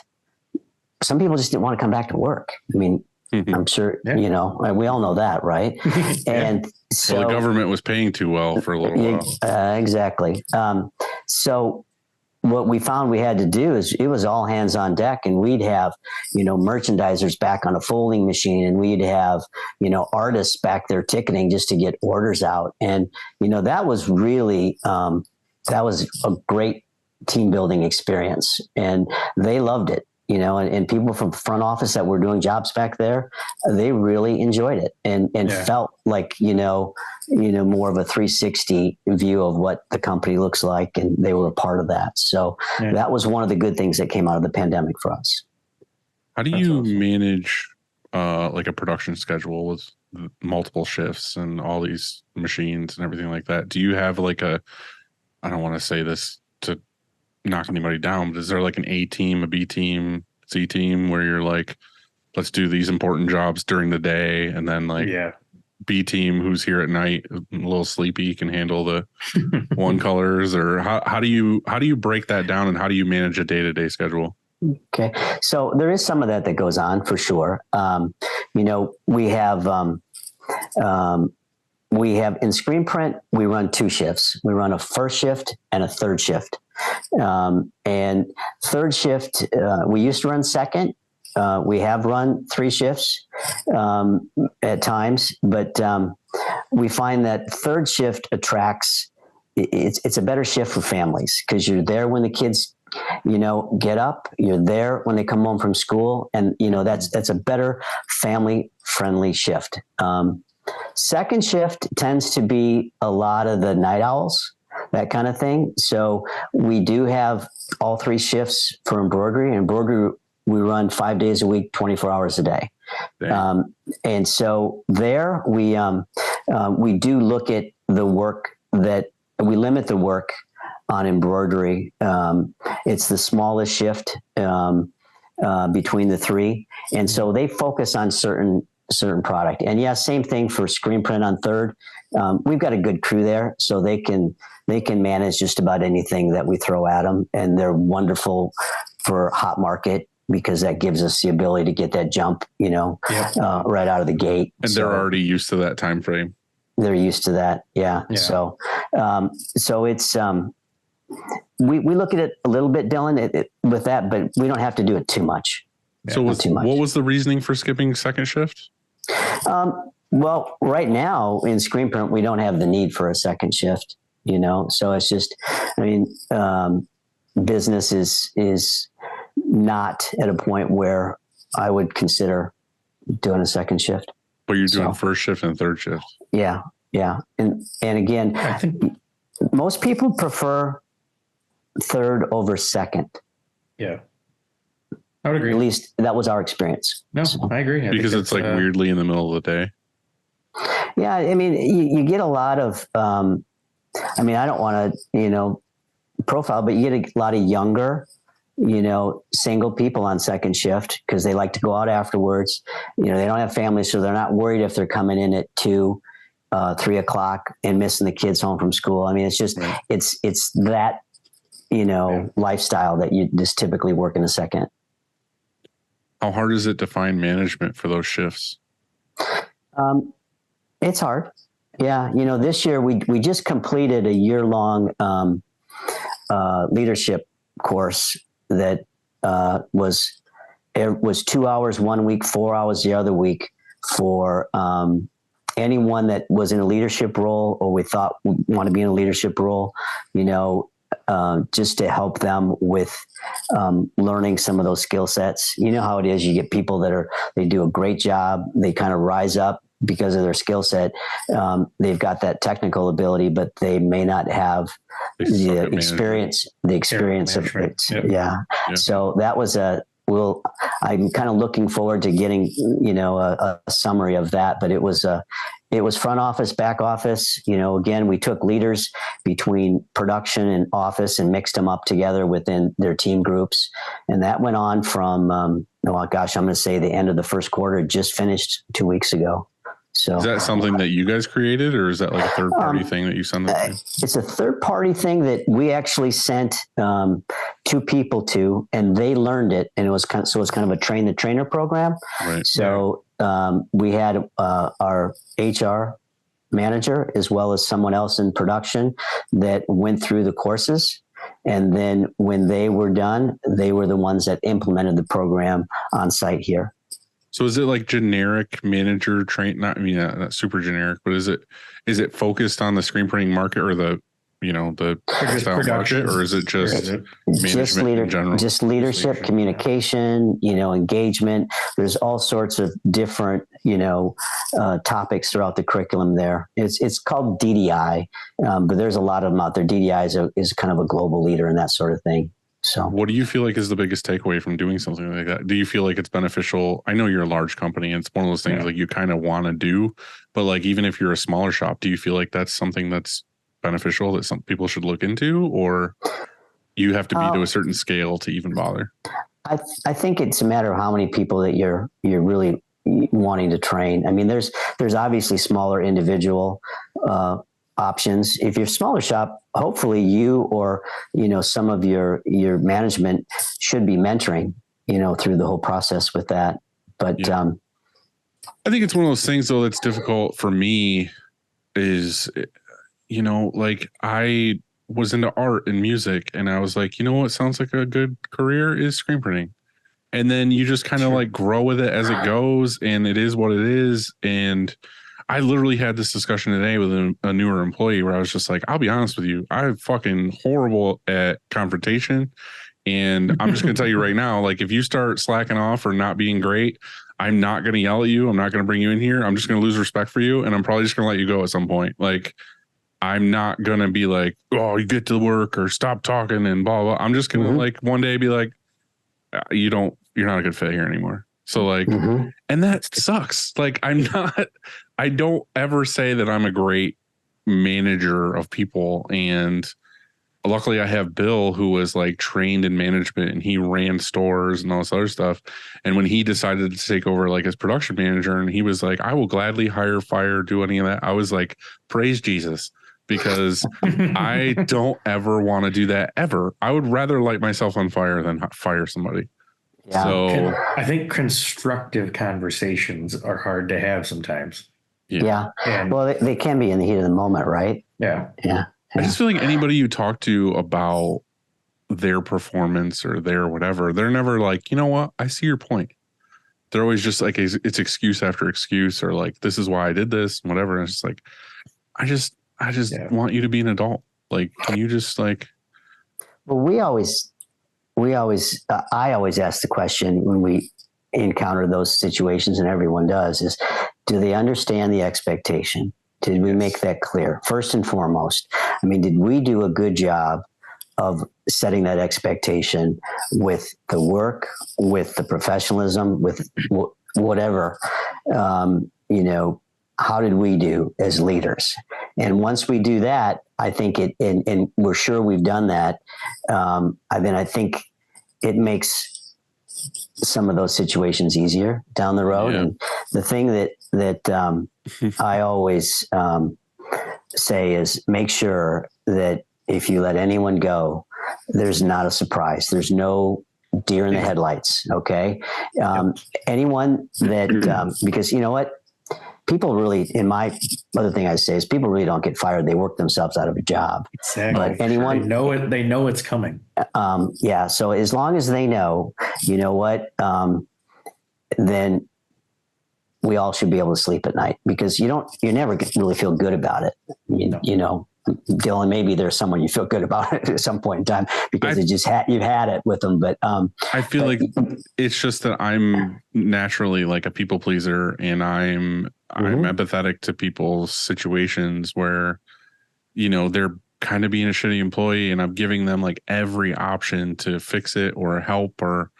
Some people just didn't want to come back to work. I mean, I'm sure, we all know that, right? And so
the government was paying too well for a little while.
Exactly. So what we found we had to do is it was all hands on deck, and we'd have, merchandisers back on a folding machine, and we'd have, artists back there ticketing just to get orders out. And, that was really, that was a great team building experience, and they loved it. And people from front office that were doing jobs back there, they really enjoyed it and felt like, more of a 360 view of what the company looks like. And they were a part of that. So that was one of the good things that came out of the pandemic for us.
How do you manage like a production schedule with multiple shifts and all these machines and everything like that? Do you have like I don't want to say this to knock anybody down, but is there like an A team, a B team, C team where you're like, let's do these important jobs during the day, and then like B team who's here at night, a little sleepy, can handle the one colors? Or how do you break that down, and how do you manage a day-to-day schedule?
Okay, so there is some of that goes on for sure. We have in screen print, we run 2 shifts. We run a first shift and a third shift. And third shift, we used to run second. We have run 3 shifts at times, but we find that third shift attracts. It's a better shift for families because you're there when the kids, get up. You're there when they come home from school, and that's a better family friendly shift. Second shift tends to be a lot of the night owls, that kind of thing. So we do have all 3 shifts for embroidery. Embroidery, we run 5 days a week, 24 hours a day. And so there we do look at the work that we limit the work on embroidery. It's the smallest shift between the 3. And so they focus on certain product. And same thing for screen print on third. We've got a good crew there, so they can manage just about anything that we throw at them. And they're wonderful for hot market because that gives us the ability to get that jump, right out of the gate.
And they're already used to that time frame.
They're used to that. Yeah. So it's, we look at it a little bit, Dylan, with that, but we don't have to do it too much.
So what was the reasoning for skipping second shift?
Well, right now in screen print, we don't have the need for a second shift, so it's just, business is not at a point where I would consider doing a second shift.
But you're doing first shift and third shift.
Yeah. Yeah. And again, I think most people prefer third over second.
Yeah. I would agree.
At least that was our experience.
No, I agree.
Because it's like weirdly in the middle of the day.
Yeah. You get a lot of, I don't want to, profile, but you get a lot of younger, single people on second shift because they like to go out afterwards. They don't have families, so they're not worried if they're coming in at 2, 3 o'clock and missing the kids home from school. It's just, it's that, lifestyle that you just typically work in a second.
How hard is it to find management for those shifts?
It's hard. Yeah. This year we just completed a year-long leadership course that was 2 hours one week, 4 hours the other week for anyone that was in a leadership role or we thought would want to be in a leadership role, just to help them with learning some of those skill sets. You know how it is. You get people they do a great job. They kind of rise up because of their skill set. They've got that technical ability, but they may not have the experience of it. Yeah. So that was I'm kind of looking forward to getting, a summary of that, but it was front office, back office. Again, we took leaders between production and office and mixed them up together within their team groups. And that went on from, I'm going to say the end of the first quarter, just finished 2 weeks ago. So
is that something that you guys created, or is that like a third party thing that you send them to?
it's a third party thing that we actually sent 2 people to, and they learned it, and it was kind of a train the trainer program.
Right.
So we had our HR manager as well as someone else in production that went through the courses. And then when they were done, they were the ones that implemented the program on site here.
So is it like generic manager train? Not, I mean, not super generic, but is it focused on the screen printing market or the textile market, or is it just management in general?
Just leadership, communication, engagement. There's all sorts of different, topics throughout the curriculum there. It's called DDI, but there's a lot of them out there. DDI is kind of a global leader in that sort of thing. So
what do you feel like is the biggest takeaway from doing something like that? Do you feel like it's beneficial? I know you're a large company and it's one of those things like you kind of want to do, but like, even if you're a smaller shop, do you feel like that's something that's beneficial that some people should look into, or you have to be to a certain scale to even bother?
I think it's a matter of how many people that you're really wanting to train. I mean, there's obviously smaller individual options. If you're a smaller shop, hopefully you or some of your management should be mentoring through the whole process with that. But
I think it's one of those things though that's difficult for me is, like I was into art and music, and I was like, what sounds like a good career is screen printing. And then you just kind of like grow with it as it goes, and it is what it is. And I literally had this discussion today with a newer employee where I was just like, I'll be honest with you, I'm fucking horrible at confrontation. And I'm just going to tell you right now, like, if you start slacking off or not being great, I'm not going to yell at you. I'm not going to bring you in here. I'm just going to lose respect for you. And I'm probably just going to let you go at some point. Like, I'm not going to be like, oh, you get to work or stop talking and blah, blah. I'm just going to like one day be like, you're not a good fit here anymore. So like, and that sucks. Like, I don't ever say that I'm a great manager of people. And luckily I have Bill, who was like trained in management, and he ran stores and all this other stuff. And when he decided to take over like as production manager, and he was like, I will gladly hire, fire, do any of that. I was like, praise Jesus, because I don't ever want to do that ever. I would rather light myself on fire than fire somebody.
Yeah.
So
I think constructive conversations are hard to have sometimes.
Yeah.
And
Well, they can be in the heat of the moment, right?
yeah.
I just feel like anybody you talk to about their performance or their whatever, they're never like, you know what? I see your point. They're always just like, it's excuse after excuse, or like, this is why I did this, whatever. And it's just like, I just want you to be an adult. Like, can you just like,
Well, I always ask the question when we encounter those situations, and everyone does, is, do they understand the expectation? Did we make that clear? First and foremost, I mean, did we do a good job of setting that expectation with the work, with the professionalism, with whatever, how did we do as leaders? And once we do that, I think and we're sure we've done that. I think it makes some of those situations easier down the road.
Yeah.
And the thing that I always say is, make sure that if you let anyone go, there's not a surprise. There's no deer in the headlights. Okay. Anyone that, because you know what? People really, in my other thing I say is, people really don't get fired. They work themselves out of a job.
Exactly.
But anyone,
they know it's coming.
yeah. So as long as they know, you know what, then we all should be able to sleep at night, because you never really feel good about it. You know, Dylan, maybe there's someone you feel good about it at some point in time, because you've had it with them. But
I feel like it's just that I'm naturally like a people pleaser, and I'm empathetic to people's situations where, they're kind of being a shitty employee, and I'm giving them like every option to fix it or help or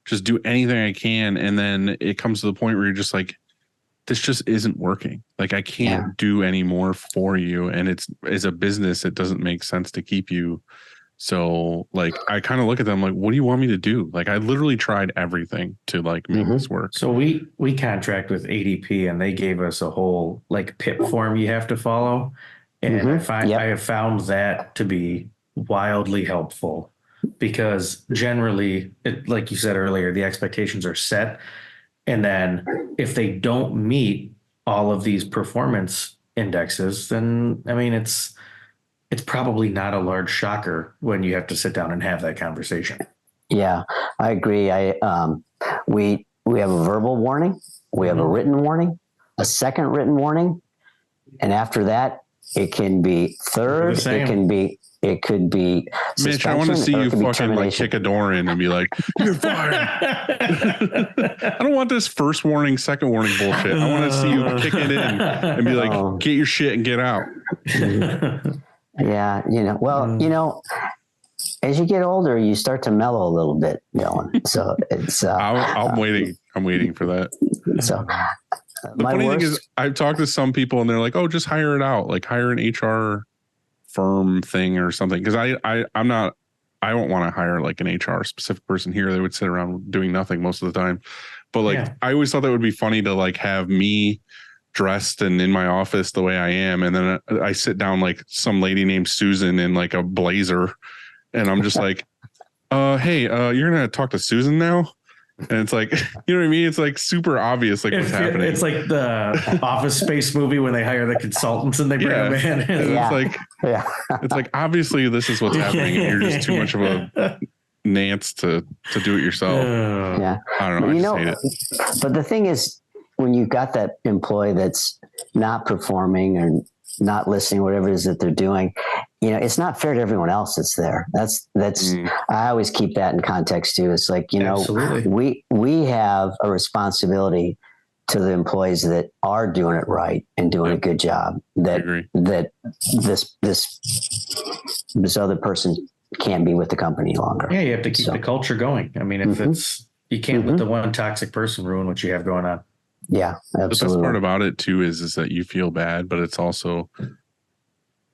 just do anything I can. And then it comes to the point where you're just like, this just isn't working. Like, I can't do any more for you. And it's, as a business, it doesn't make sense to keep you. So like, I kind of look at them like, what do you want me to do? Like, I literally tried everything to like make this work.
So we contract with ADP, and they gave us a whole like PIP form you have to follow. And I have found that to be wildly helpful, because generally, like you said earlier, the expectations are set. And then if they don't meet all of these performance indexes, then I mean, it's probably not a large shocker when you have to sit down and have that conversation.
Yeah, I agree. We have a verbal warning, we have a written warning, a second written warning, and after that, it can be third. It could be
Mitch, I want to see you fucking like kick a door in and be like, you're fired. I don't want this first warning, second warning bullshit. I want to see you kick it in and be like, get your shit and get out.
Yeah, as you get older, you start to mellow a little bit, Dylan. So it's.
I'm waiting. I'm waiting for that.
So
the funny thing is, I've talked to some people and they're like, "Oh, just hire it out. Like hire an HR firm thing or something." Because I don't want to hire like an HR specific person here. They would sit around doing nothing most of the time. But like, I always thought that would be funny to like have me dressed and in my office the way I am, and then I sit down like some lady named Susan in like a blazer, and I'm just like, hey, you're gonna talk to Susan now? And it's like, you know what I mean? It's like super obvious, like what's happening.
It's like the Office Space movie when they hire the consultants and they bring them in.
It's like obviously this is what's happening, and you're just too much of a Nance to do it yourself. I don't know. I just hate it.
But the thing is, when you've got that employee that's not performing or not listening, whatever it is that they're doing, it's not fair to everyone else that's there. That's I always keep that in context too. It's like, Absolutely. we have a responsibility to the employees that are doing it right and doing a good job, that this other person can't be with the company longer.
Yeah, you have to keep the culture going. I mean, if you can't let the one toxic person ruin what you have going on.
Yeah, absolutely.
The best part about it too is that you feel bad, but it's also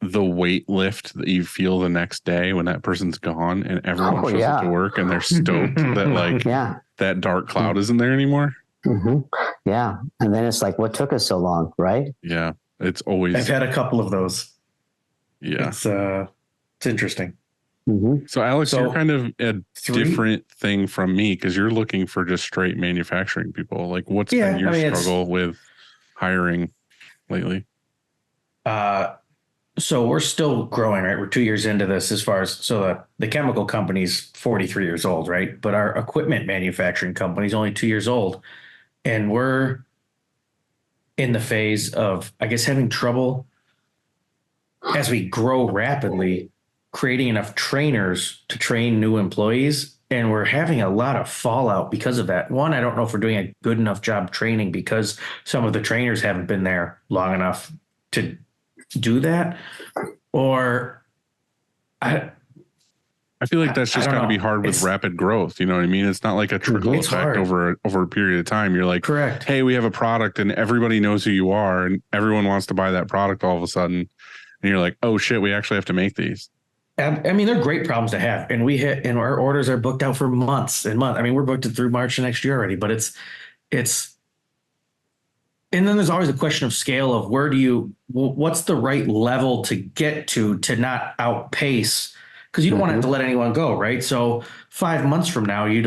the weight lift that you feel the next day when that person's gone and everyone shows up to work and they're stoked that like that dark cloud isn't there anymore.
Yeah. And then it's like, what took us so long? Right.
Yeah. It's always,
I've had a couple of those.
Yeah.
It's interesting.
So Alex, you're kind of a different thing from me because you're looking for just straight manufacturing people. Like what's been your struggle with hiring lately?
So we're still growing, right? We're 2 years into this the chemical company's 43 years old, right? But our equipment manufacturing company is only 2 years old. And we're in the phase of, I guess, having trouble as we grow rapidly, creating enough trainers to train new employees. And we're having a lot of fallout because of that. One, I don't know if we're doing a good enough job training because some of the trainers haven't been there long enough to do that. Or I
feel like that's just got to be hard with rapid growth. You know what I mean? It's not like a trickle effect over a period of time. You're like,
correct.
Hey, we have a product and everybody knows who you are and everyone wants to buy that product all of a sudden. And you're like, oh shit, we actually have to make these.
I mean, they're great problems to have. And our orders are booked out for months and months. I mean, we're booked through March of next year already, but it's, and then there's always a question of scale of what's the right level to get to not outpace, because you don't want to have to let anyone go, right? So 5 months from now, you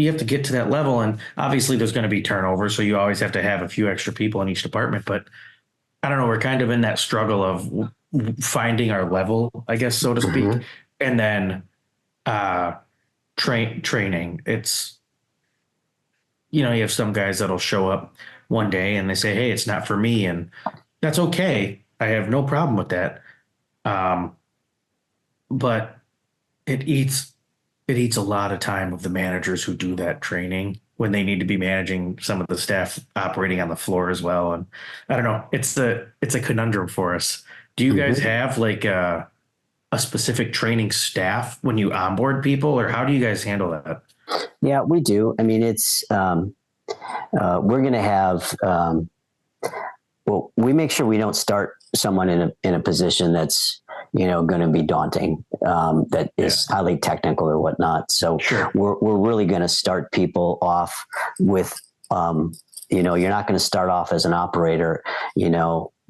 have to get to that level. And obviously there's going to be turnover. So you always have to have a few extra people in each department, but I don't know. We're kind of in that struggle of finding our level, I guess, so to speak. And then training. It's, you have some guys that'll show up one day and they say, hey, it's not for me. And that's okay. I have no problem with that. But it eats a lot of time of the managers who do that training when they need to be managing some of the staff operating on the floor as well. And I don't know, it's a conundrum for us. Do you guys have like a specific training staff when you onboard people, or how do you guys handle that?
Yeah, we do. I mean, it's, we're going to have, we make sure we don't start someone in a position that's, going to be daunting, that is highly technical or whatnot. So we're really going to start people off with, you're not going to start off as an operator,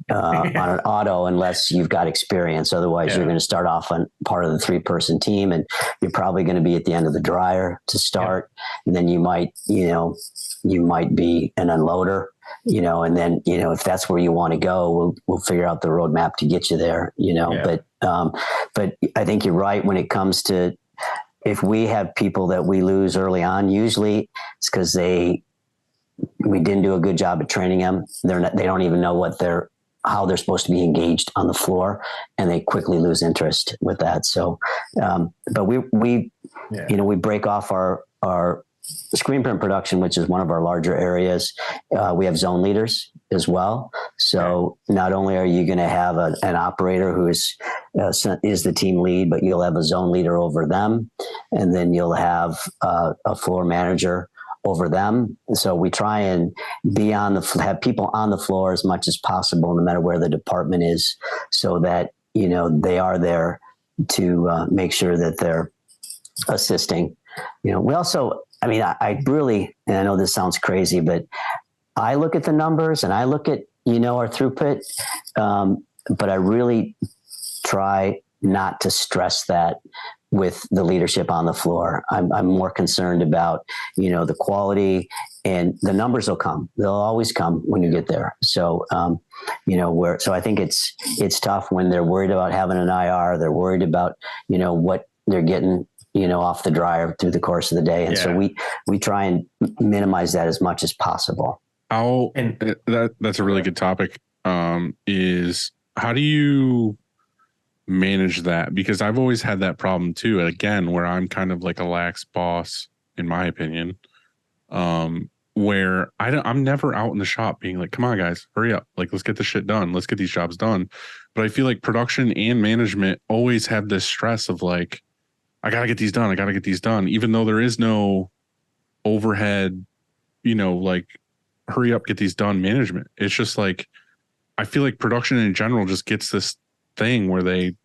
on an auto unless you've got experience. Otherwise, you're going to start off on part of the 3-person team, and you're probably going to be at the end of the dryer to start. And then you might be an unloader, and then, if that's where you want to go, we'll figure out the roadmap to get you there, but I think you're right when it comes to, if we have people that we lose early on, usually it's because we didn't do a good job at training them. They don't even know how they're supposed to be engaged on the floor, and they quickly lose interest with that. So, but we break off our screen print production, which is one of our larger areas. We have zone leaders as well. So not only are you going to have an operator who is the team lead, but you'll have a zone leader over them. And then you'll have a floor manager over them. So we try and have people on the floor as much as possible, no matter where the department is, so that, they are there to make sure that they're assisting. We also, I really, and I know this sounds crazy, but I look at the numbers and I look at, our throughput. But I really try not to stress that with the leadership on the floor. I'm more concerned about, the quality, and the numbers will come. They'll always come when you get there. So, so I think it's tough when they're worried about having an IR. They're worried about, what they're getting, off the dryer through the course of the day. And so we try and minimize that as much as possible.
That's a really good topic. Is how do you manage that? Because I've always had that problem too. Again, where I'm kind of like a lax boss, in my opinion, where I'm never out in the shop being like, come on guys, hurry up. Like, let's get this shit done. Let's get these jobs done. But I feel like production and management always have this stress of like, I got to get these done. I got to get these done. Even though there is no overhead, like hurry up, get these done management. It's just like, I feel like production in general just gets this thing where they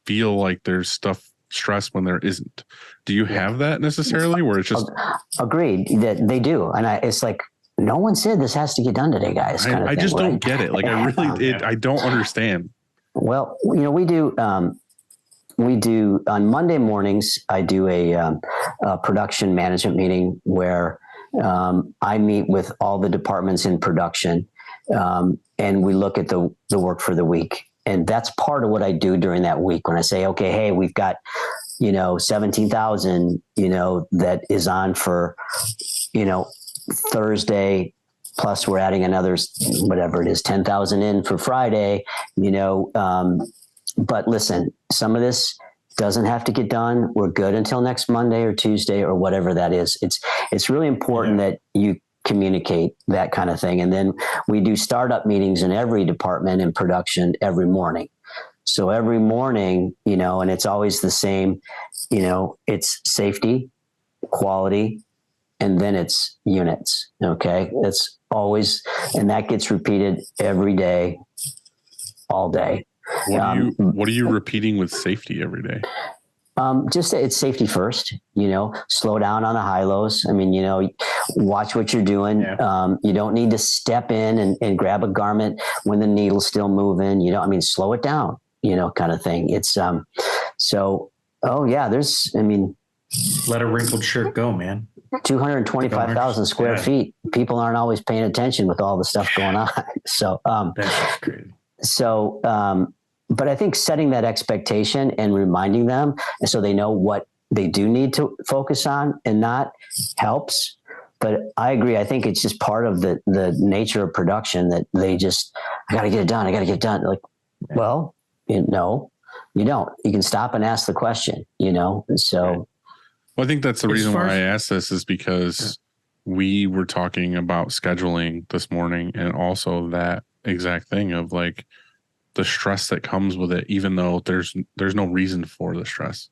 feel like there's stuff stress when there isn't. Do you have that necessarily where it's just
agreed that they do? And it's like, no one said this has to get done today, guys.
I just don't get it. Like I don't understand.
Well, we do on Monday mornings, I do a production management meeting where I meet with all the departments in production, and we look at the work for the week. And that's part of what I do during that week when I say, okay, hey, we've got, 17,000, that is on for, Thursday, plus we're adding another, whatever it is, 10,000 in for Friday, but listen, some of this doesn't have to get done. We're good until next Monday or Tuesday or whatever that is. It's really important that you communicate that kind of thing. And then we do startup meetings in every department in production every morning. So every morning, and it's always the same, it's safety, quality, and then it's units. Okay. That's always, and that gets repeated every day, all day.
What are you repeating with safety every day?
Just it's safety first, slow down on the high lows. Watch what you're doing. You don't need to step in and grab a garment when the needle's still moving, slow it down, kind of thing. It's,
let a wrinkled shirt go, man.
225,000 square feet. People aren't always paying attention with all the stuff going on. So,
that's crazy.
So, but I think setting that expectation and reminding them, and so they know what they do need to focus on and not helps. But I agree. I think it's just part of the nature of production that they just, I got to get it done. I got to get it done. Like, well, no, you don't. You can stop and ask the question, and so.
Well, I think that's the reason why I asked this is because we were talking about scheduling this morning, and also that exact thing of like the stress that comes with it, even though there's no reason for the stress.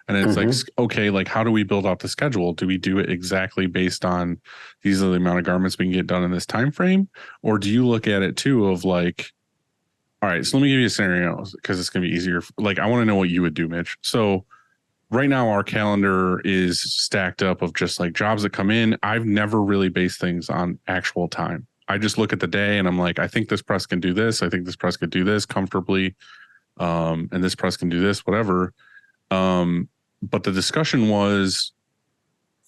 And it's like, okay, like how do we build out the schedule? Do we do it exactly based on these are the amount of garments we can get done in this time frame? Or do you look at it too of like, All right. So let me give you a scenario because it's going to be easier. Like, I want to know what you would do, Mitch. So right now our calendar is stacked up of just like jobs that come in. I've never really based things on actual time. I just look at the day and I'm like, I think this press can do this. I think this press could do this comfortably. And this press can do this, whatever. But the discussion was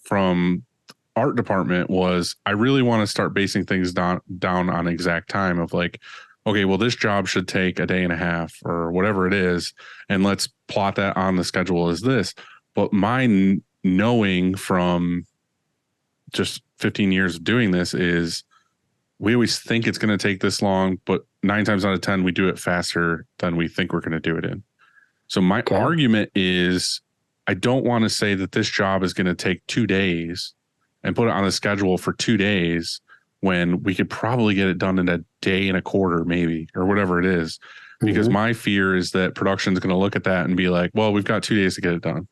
from art department was, I really want to start basing things down on exact time of like, okay, well, this job should take a day and a half or whatever it is. And let's plot that on the schedule as this. But my knowing from just 15 years of doing this is we always think it's going to take this long, but 9 times out of 10, we do it faster than we think we're going to do it in. So my argument is I don't want to say that this job is going to take 2 days and put it on the schedule for 2 days when we could probably get it done in a day and a quarter, maybe, or whatever it is. Because my fear is that production is going to look at that and be like, well, we've got 2 days to get it done.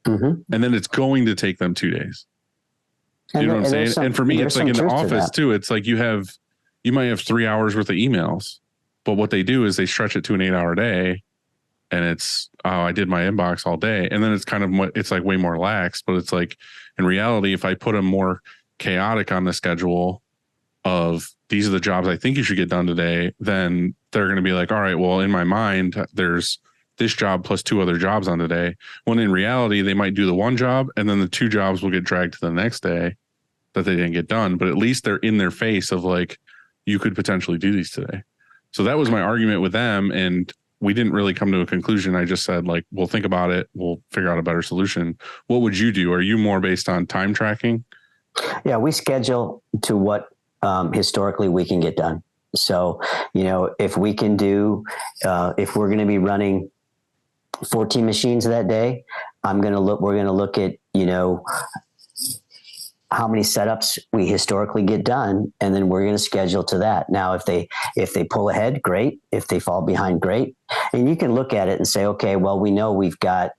And then it's going to take them 2 days. You know what I'm saying? And for me, it's like in the office too. It's like you might have 3 hours worth of emails, but what they do is they stretch it to an 8-hour day. And it's, oh, I did my inbox all day. And then it's kind of, it's like way more lax, but it's like, in reality, if I put them more chaotic on the schedule of these are the jobs I think you should get done today, then they're going to be like, all right, well, in my mind, there's this job plus 2 other jobs on today. When in reality, they might do the 1 job and then the 2 jobs will get dragged to the next day that they didn't get done. But at least they're in their face of like, you could potentially do these today. So that was my argument with them. And we didn't really come to a conclusion. I just said like, we'll think about it. We'll figure out a better solution. What would you do? Are you more based on time tracking?
Yeah, we schedule to what historically we can get done. So, if we can do, if we're going to be running 14 machines that day, we're going to look at, how many setups we historically get done. And then we're going to schedule to that. Now, if they pull ahead, great. If they fall behind, great. And you can look at it and say, okay, well, we know we've got,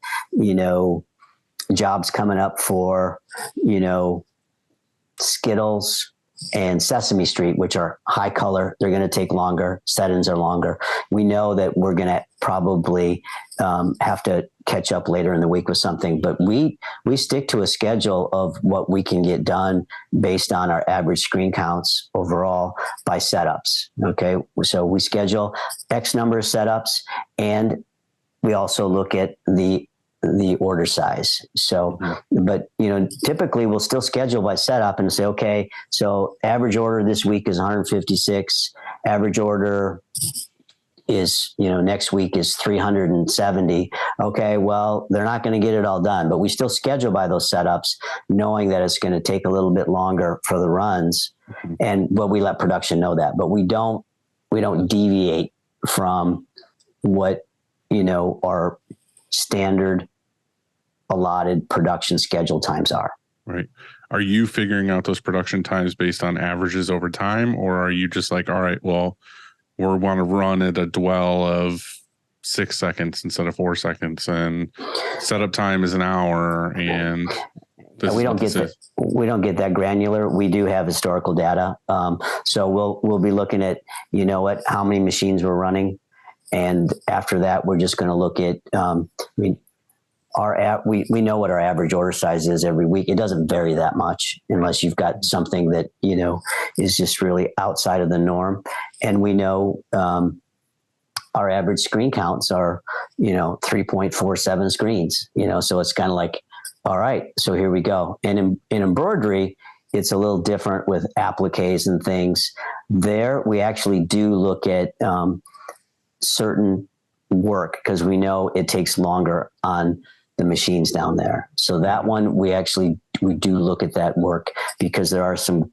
jobs coming up for, Skittles and Sesame Street, which are high color. They're going to take longer. Set-ins are longer. We know that we're going to probably have to catch up later in the week with something, but we stick to a schedule of what we can get done based on our average screen counts overall by setups. Okay. So we schedule X number of setups, and we also look at the order size. So, but typically we'll still schedule by setup and say, okay, so average order this week is 156. Average order is, next week is 370. Okay. Well, they're not going to get it all done, but we still schedule by those setups, knowing that it's going to take a little bit longer for the runs. But we let production know that, but we don't deviate from what, our standard allotted production schedule times are.
Right. Are you figuring out those production times based on averages over time, or are you just like, all right, well, we want to run at a dwell of 6 seconds instead of 4 seconds, and setup time is an hour, and
we don't get that granular. We do have historical data. So we'll be looking at, how many machines we're running. And after that, we're just going to look at, we know what our average order size is every week. It doesn't vary that much unless you've got something that, is just really outside of the norm. And we know, our average screen counts are, 3.47 screens, so it's kind of like, all right, so here we go. And in embroidery, it's a little different with appliques and things. There, we actually do look at, certain work because we know it takes longer on the machines down there. So that one, we do look at that work because there are some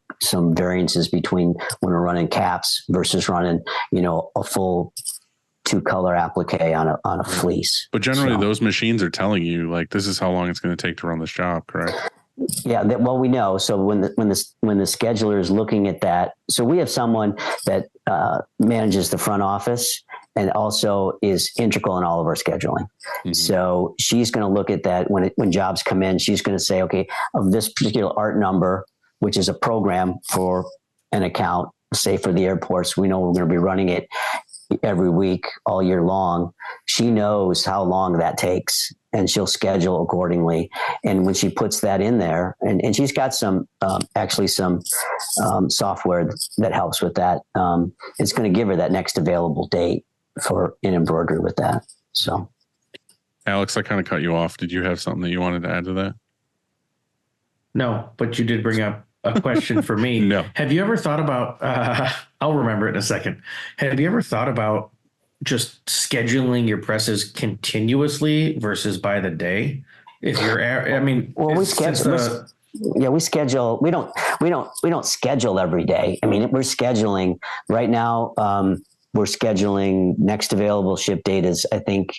variances between when we're running caps versus running, a full 2-color applique on a fleece.
But generally those machines are telling you like, this is how long it's going to take to run this job, correct?
Yeah. We know. So when the scheduler is looking at that, so we have someone that manages the front office and also is integral in all of our scheduling. So she's going to look at that when jobs come in. She's going to say, okay, of this particular art number, which is a program for an account, say for the airports, we know we're going to be running it every week all year long, she knows how long that takes and she'll schedule accordingly. And when she puts that in there, and she's got some software that helps with that, it's going to give her that next available date for an embroidery with that. So,
Alex, I kind of cut you off. Did you have something that you wanted to add to that?
No, but you did bring up a question for me.
No.
Have you ever thought about, I'll remember it in a second. Have you ever thought about just scheduling your presses continuously versus by the day? If you're, I mean,
well, we schedule. We schedule. We don't schedule every day. I mean, we're scheduling right now. We're scheduling next available ship date is, I think,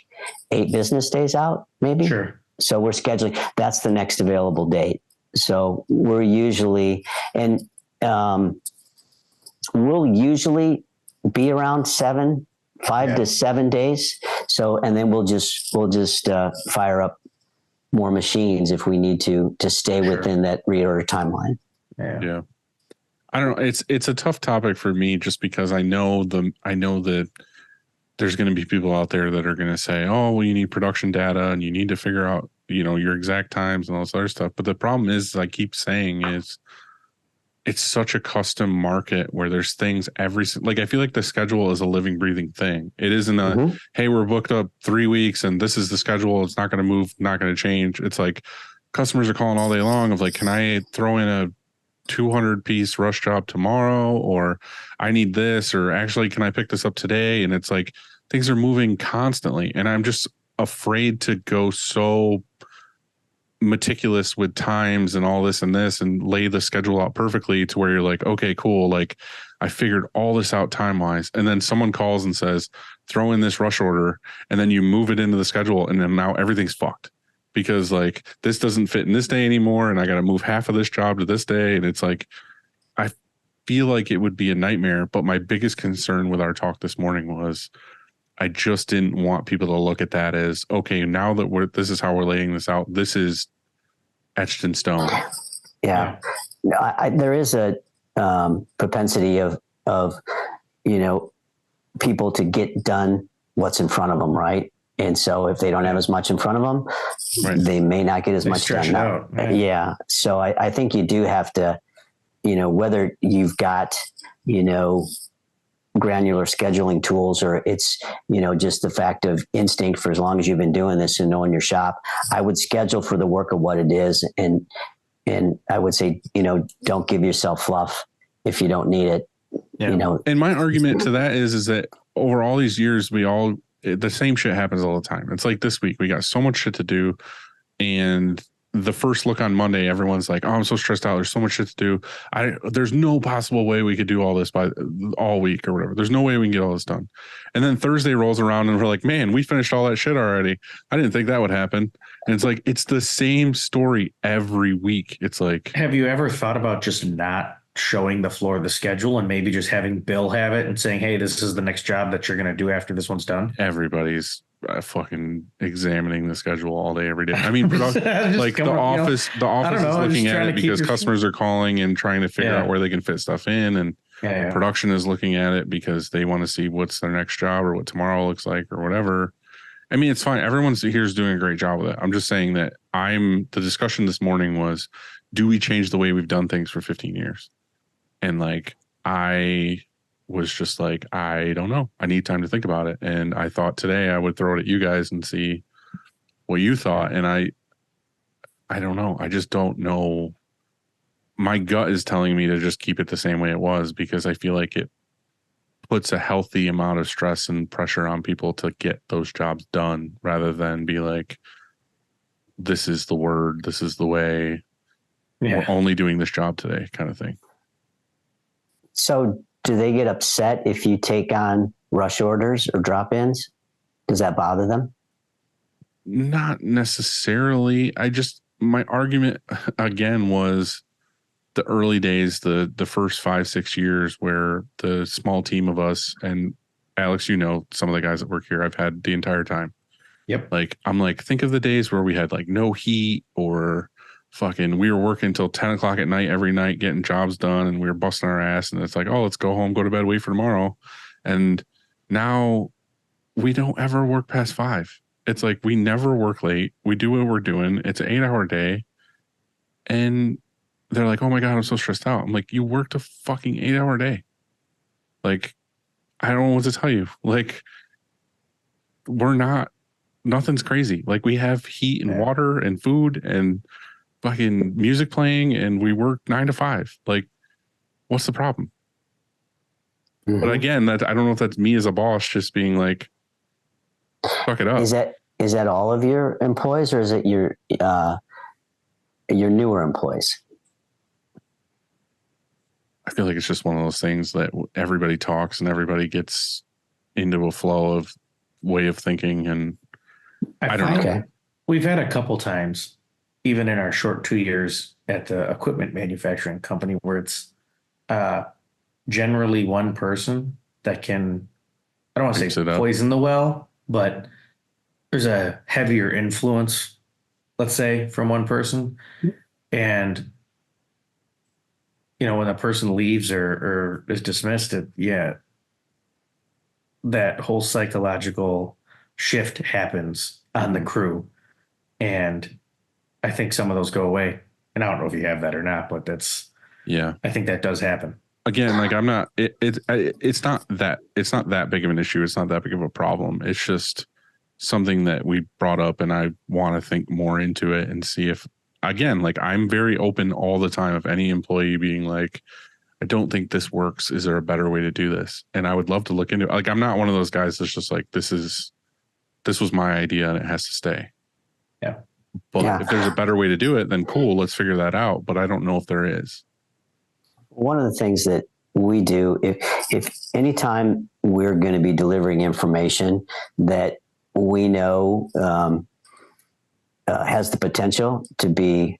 8 business days out, maybe.
Sure.
So we're scheduling. That's the next available date. So we're usually, and we'll usually be around 5 to 7 days. So, and then we'll just fire up more machines if we need to stay within that reorder timeline.
Yeah. I don't know. It's a tough topic for me just because I know that there's going to be people out there that are going to say, oh, well, you need production data and you need to figure out, your exact times and all this other stuff. But the problem is, I keep saying, is it's such a custom market where there's things I feel like the schedule is a living, breathing thing. It isn't hey, we're booked up 3 weeks and this is the schedule. It's not going to move, not going to change. It's like customers are calling all day long of like, can I throw in a 200 piece rush job tomorrow? Or I need this, or actually, can I pick this up today? And it's like, things are moving constantly. And I'm just afraid to go so meticulous with times and all this and lay the schedule out perfectly to where you're like, okay, cool. Like I figured all this out time wise. And then someone calls and says, throw in this rush order. And then you move it into the schedule. And then now everything's fucked because like this doesn't fit in this day anymore. And I got to move half of this job to this day. And it's like, I feel like it would be a nightmare. But my biggest concern with our talk this morning was I just didn't want people to look at that as, okay, now that this is how we're laying this out. This is etched in stone.
Yeah. There is a propensity of people to get done what's in front of them, right? And so if they don't have as much in front of them, right, they may not get as much done.
Out, right?
Yeah. So I think you do have to, whether you've got, granular scheduling tools or it's, just the fact of instinct for as long as you've been doing this and knowing your shop, I would schedule for the work of what it is. And I would say, don't give yourself fluff if you don't need it.
Yeah.
And my argument to that is that over all these years, the same shit happens all the time. It's like this week, we got so much shit to do. And the first look on Monday, everyone's like, oh, I'm so stressed out. There's so much shit to do. There's no possible way we could do all this by all week or whatever. There's no way we can get all this done. And then Thursday rolls around and we're like, man, we finished all that shit already. I didn't think that would happen. And it's like, it's the same story every week. It's like,
have you ever thought about just not showing the floor the schedule and maybe just having Bill have it and saying, hey, this is the next job that you're going to do after this one's done?
Everybody's fucking examining the schedule all day, every day. I mean, like the office is looking at it because customers are calling and trying to figure out where they can fit stuff in. And production is looking at it because they want to see what's their next job or what tomorrow looks like or whatever. I mean, it's fine. Everyone here is doing a great job with it. I'm just saying that the discussion this morning was, do we change the way we've done things for 15 years? And like, I was just like, I don't know. I need time to think about it. And I thought today I would throw it at you guys and see what you thought. And I don't know. I just don't know. My gut is telling me to just keep it the same way it was because I feel like it puts a healthy amount of stress and pressure on people to get those jobs done rather than be like, this is the word, this is the way, we're only doing this job today kind of thing.
So do they get upset if you take on rush orders or drop-ins? Does that bother them?
Not necessarily. My argument again was the early days, the first 5-6 years where the small team of us, and Alex, some of the guys that work here, I've had the entire time.
Yep.
Like, I'm like, think of the days where we had like no heat or fucking, we were working until 10 o'clock at night every night, getting jobs done. And we were busting our ass. And it's like, oh, let's go home, go to bed, wait for tomorrow. And now we don't ever work past 5. It's like we never work late. We do what we're doing. It's an 8-hour day. And they're like, oh my God, I'm so stressed out. I'm like, you worked a fucking 8-hour day. Like, I don't know what to tell you. Like, nothing's crazy. Like, we have heat and water and food and fucking music playing, and we work 9 to 5. Like, what's the problem? But again, that I don't know if that's me as a boss just being like, fuck it up.
Is that all of your employees, or is it your newer employees?
I feel like it's just one of those things that everybody talks and everybody gets into a flow of way of thinking. And I don't know.
Okay. We've had a couple times, even in our short 2 years at the equipment manufacturing company, where it's generally one person that can, I don't want to say poison the well, but there's a heavier influence, let's say, from one person. And, you know, when a person leaves or is dismissed, that whole psychological shift happens on the crew. And I think some of those go away. And I don't know if you have that or not, but I think that does happen.
Again, like it's not that big of an issue. It's not that big of a problem. It's just something that we brought up, and I want to think more into it and see if, again, like, I'm very open all the time of any employee being like, I don't think this works. Is there a better way to do this? And I would love to look into it. Like, I'm not one of those guys that's just like, this was my idea and it has to stay.
Yeah.
But if there's a better way to do it, then cool, let's figure that out. But I don't know if there is.
One of the things that we do, if anytime we're going to be delivering information that we know has the potential to be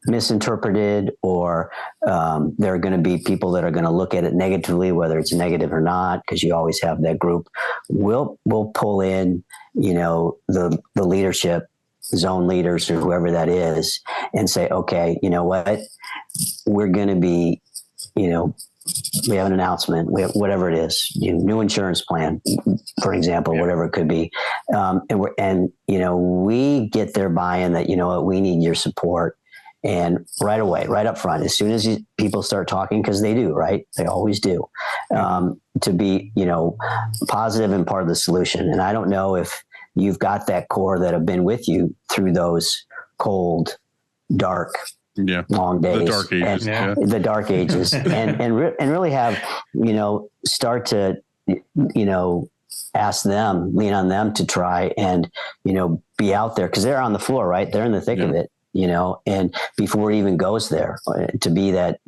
misinterpreted, or there are going to be people that are going to look at it negatively, whether it's negative or not, because you always have that group, we'll pull in, you know, the leadership, zone leaders or whoever that is, and say, okay, you know what, we're going to be, you know, we have an announcement, we have whatever it is, new insurance plan, for example, whatever it could be. And you know, we get their buy-in that, you know what, we need your support. And right away, right up front, as soon as people start talking, because they do, right? They always do, to be, you know, positive and part of the solution. And I don't know if you've got that core that have been with you through those cold, dark, long days, the dark ages, the dark ages, and really have, you know, start to, you know, ask them, lean on them to try and, you know, be out there, because they're on the floor, right? They're in the thick of it, you know, and before it even goes there, to be that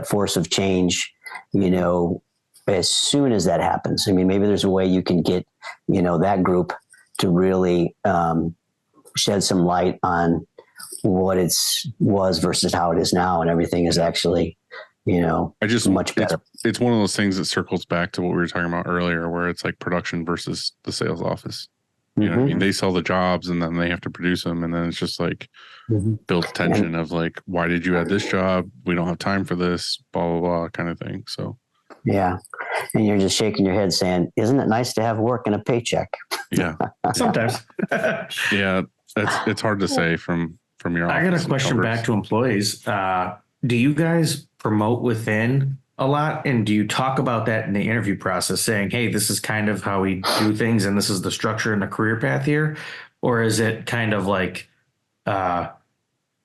force of change, you know, as soon as that happens. I mean, maybe there's a way you can get, you know, that group to really shed some light on what was versus how it is now, and everything is actually, you know, much better.
It's one of those things that circles back to what we were talking about earlier, where it's like production versus the sales office. You know what I mean? They sell the jobs and then they have to produce them. And then it's just like builds tension of like, why did you add this job? We don't have time for this, blah, blah, blah, kind of thing. So, yeah.
And you're just shaking your head saying, isn't it nice to have work and a paycheck?
Yeah.
Sometimes.
Yeah. It's hard to say from your office.
I got a question back to employees. Do you guys promote within a lot? And do you talk about that in the interview process, saying, hey, this is kind of how we do things and this is the structure and the career path here? Or is it kind of like, you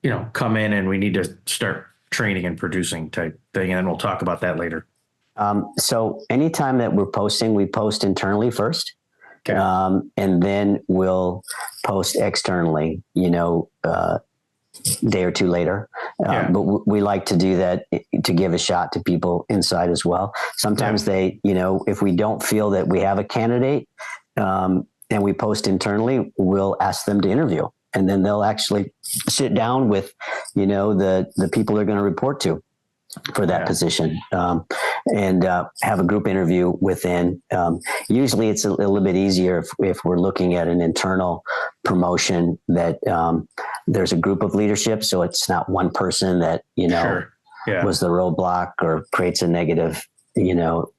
know, come in and we need to start training and producing type thing? And then we'll talk about that later.
So anytime that we're posting, we post internally first.
Okay.
And then we'll post externally, you know, day or two later. But we like to do that to give a shot to people inside as well. Sometimes they, you know, if we don't feel that we have a candidate and we post internally, we'll ask them to interview, and then they'll actually sit down with, you know, the people they're going to report to for that position, and have a group interview within. Usually it's a little bit easier if we're looking at an internal promotion that there's a group of leadership. So it's not one person that, you know, was the roadblock or creates a negative,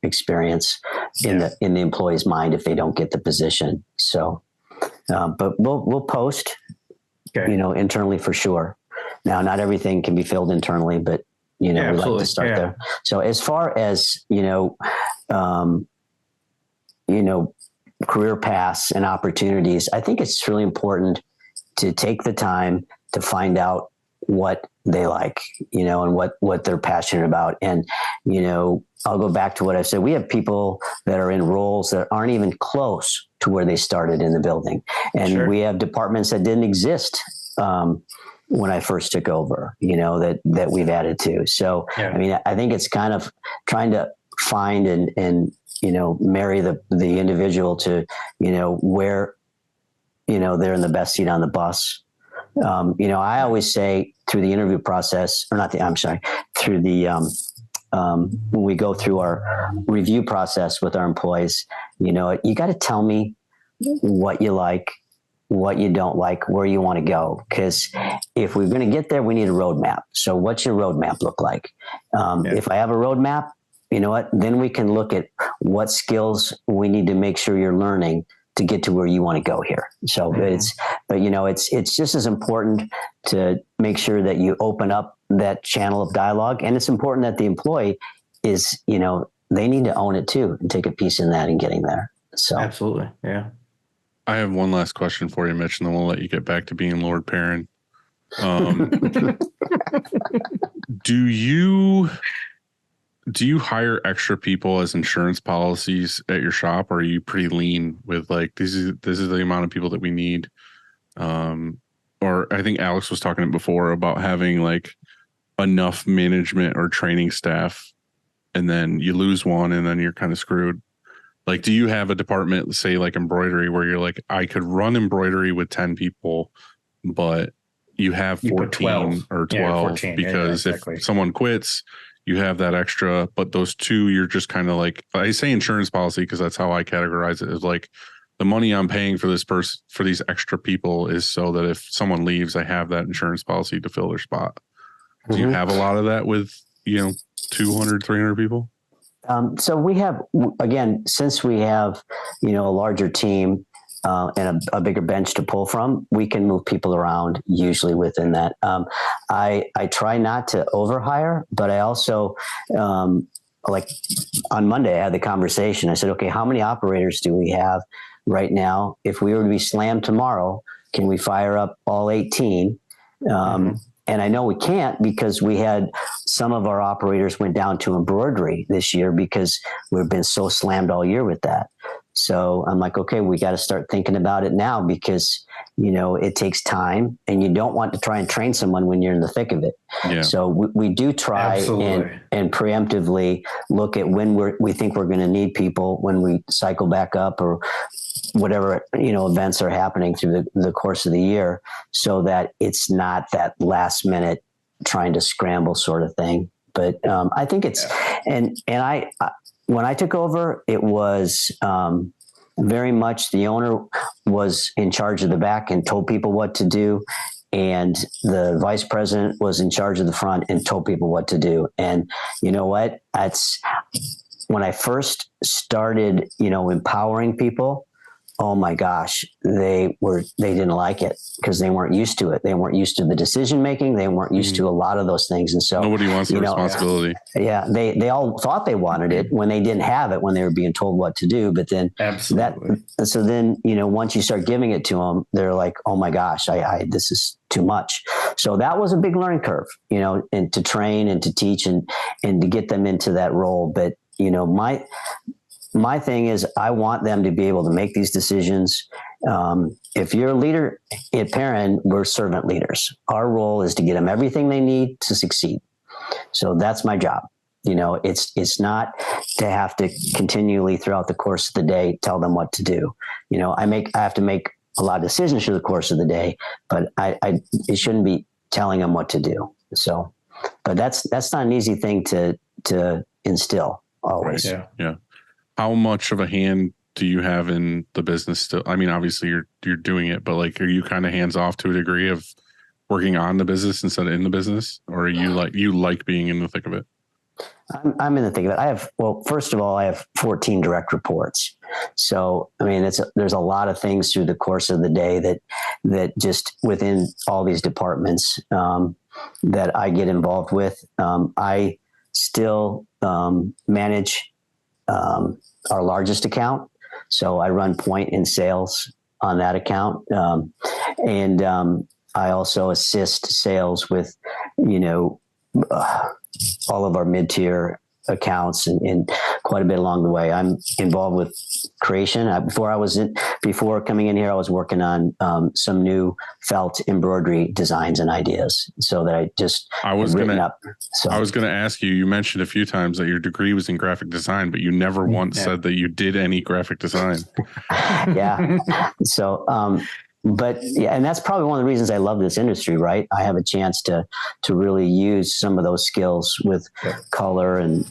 experience in the employee's mind if they don't get the position. So, but we'll post, internally for sure. Now, not everything can be filled internally, but we like to start there. So as far as, career paths and opportunities, I think it's really important to take the time to find out what they like, and what they're passionate about. And, I'll go back to what I said. We have people that are in roles that aren't even close to where they started in the building. And we have departments that didn't exist when I first took over, that we've added to. So, I mean, I think it's kind of trying to find and marry the individual to, where, they're in the best seat on the bus. I always say through the interview process, through the, when we go through our review process with our employees, you got to tell me what you like, what you don't like, where you want to go. Because if we're going to get there, we need a roadmap. So what's your roadmap look like? If I have a roadmap, you know what, then we can look at what skills we need to make sure you're learning to get to where you want to go here. So it's just as important to make sure that you open up that channel of dialogue. And it's important that the employee is, they need to own it too and take a piece in that and getting there. So
absolutely. Yeah.
I have one last question for you, Mitch, and then we'll let you get back to being Lord Perrin. Do you hire extra people as insurance policies at your shop, or are you pretty lean with like, this is the amount of people that we need? Or I think Alex was talking before about having like enough management or training staff, and then you lose one and then you're kind of screwed. Like, do you have a department, say like embroidery, where you're like, I could run embroidery with 10 people, but you have 14 or 12 14, because if someone quits, you have that extra, but those two, you're just kind of like, I say insurance policy because that's how I categorize it, is like the money I'm paying for this person, for these extra people, is so that if someone leaves, I have that insurance policy to fill their spot. Do you have a lot of that with, 200, 300 people?
So we have, again, since we have, a larger team and a bigger bench to pull from, we can move people around usually within that. I try not to overhire, but I also, like on Monday, I had the conversation. I said, okay, how many operators do we have right now? If we were to be slammed tomorrow, can we fire up all 18? And I know we can't, because we had some of our operators went down to embroidery this year because we've been so slammed all year with that. So I'm like, okay, we got to start thinking about it now, because, it takes time and you don't want to try and train someone when you're in the thick of it. Yeah. So we do try and preemptively look at when we think we're going to need people when we cycle back up, or whatever, events are happening through the course of the year, so that it's not that last minute trying to scramble sort of thing. But I think it's, and I when I took over, it was very much the owner was in charge of the back and told people what to do. And the vice president was in charge of the front and told people what to do. And you know what? That's when I first started, empowering people. Oh my gosh, they didn't like it because they weren't used to it. They weren't used to the decision making. They weren't used to a lot of those things. And so
nobody wants the responsibility.
Yeah. They all thought they wanted it when they didn't have it, when they were being told what to do. But then so then, once you start giving it to them, they're like, oh my gosh, this is too much. So that was a big learning curve, and to train and to teach and to get them into that role. But, my thing is, I want them to be able to make these decisions. If you're a leader at Perrin, we're servant leaders. Our role is to get them everything they need to succeed. So that's my job. It's not to have to continually throughout the course of the day tell them what to do. I have to make a lot of decisions through the course of the day, but it shouldn't be telling them what to do. So, but that's not an easy thing to instill always.
Right. Yeah. How much of a hand do you have in the business still? I mean, obviously you're doing it, but like, are you kind of hands off to a degree of working on the business instead of in the business, or are you like being in the thick of it?
I'm in the thick of it. First of all, I have 14 direct reports. So, I mean, there's a lot of things through the course of the day that just within all these departments that I get involved with. I still manage our largest account. So I run point in sales on that account. And I also assist sales with, all of our mid-tier accounts and quite a bit along the way. I'm involved with creation. Before coming in here, I was working on some new felt embroidery designs and ideas. So that I was going
to ask you mentioned a few times that your degree was in graphic design, but you never once said that you did any graphic design.
Yeah. So, but yeah, and that's probably one of the reasons I love this industry, right? I have a chance to really use some of those skills with color and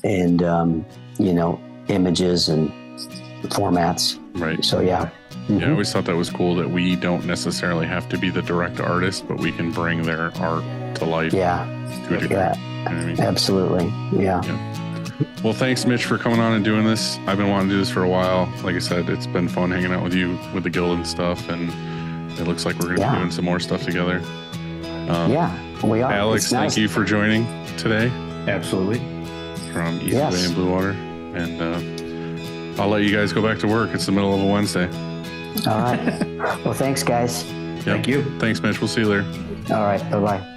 images and formats.
Right.
So yeah. Mm-hmm.
Yeah, I always thought that was cool that we don't necessarily have to be the direct artist, but we can bring their art to life.
Yeah.
To a degree.
Yeah.
You know what I mean?
Absolutely. Yeah.
Well, thanks, Mitch, for coming on and doing this. I've been wanting to do this for a while. Like I said, it's been fun hanging out with you with the guild and stuff, and it looks like we're going to be doing some more stuff together.
We are.
Alex, thank you for joining today.
Absolutely.
From Easiway and Bluewater. And I'll let you guys go back to work. It's the middle of a Wednesday.
All right. Well, thanks, guys.
Yep.
Thank you.
Thanks, Mitch. We'll see you later.
All right. Bye-bye.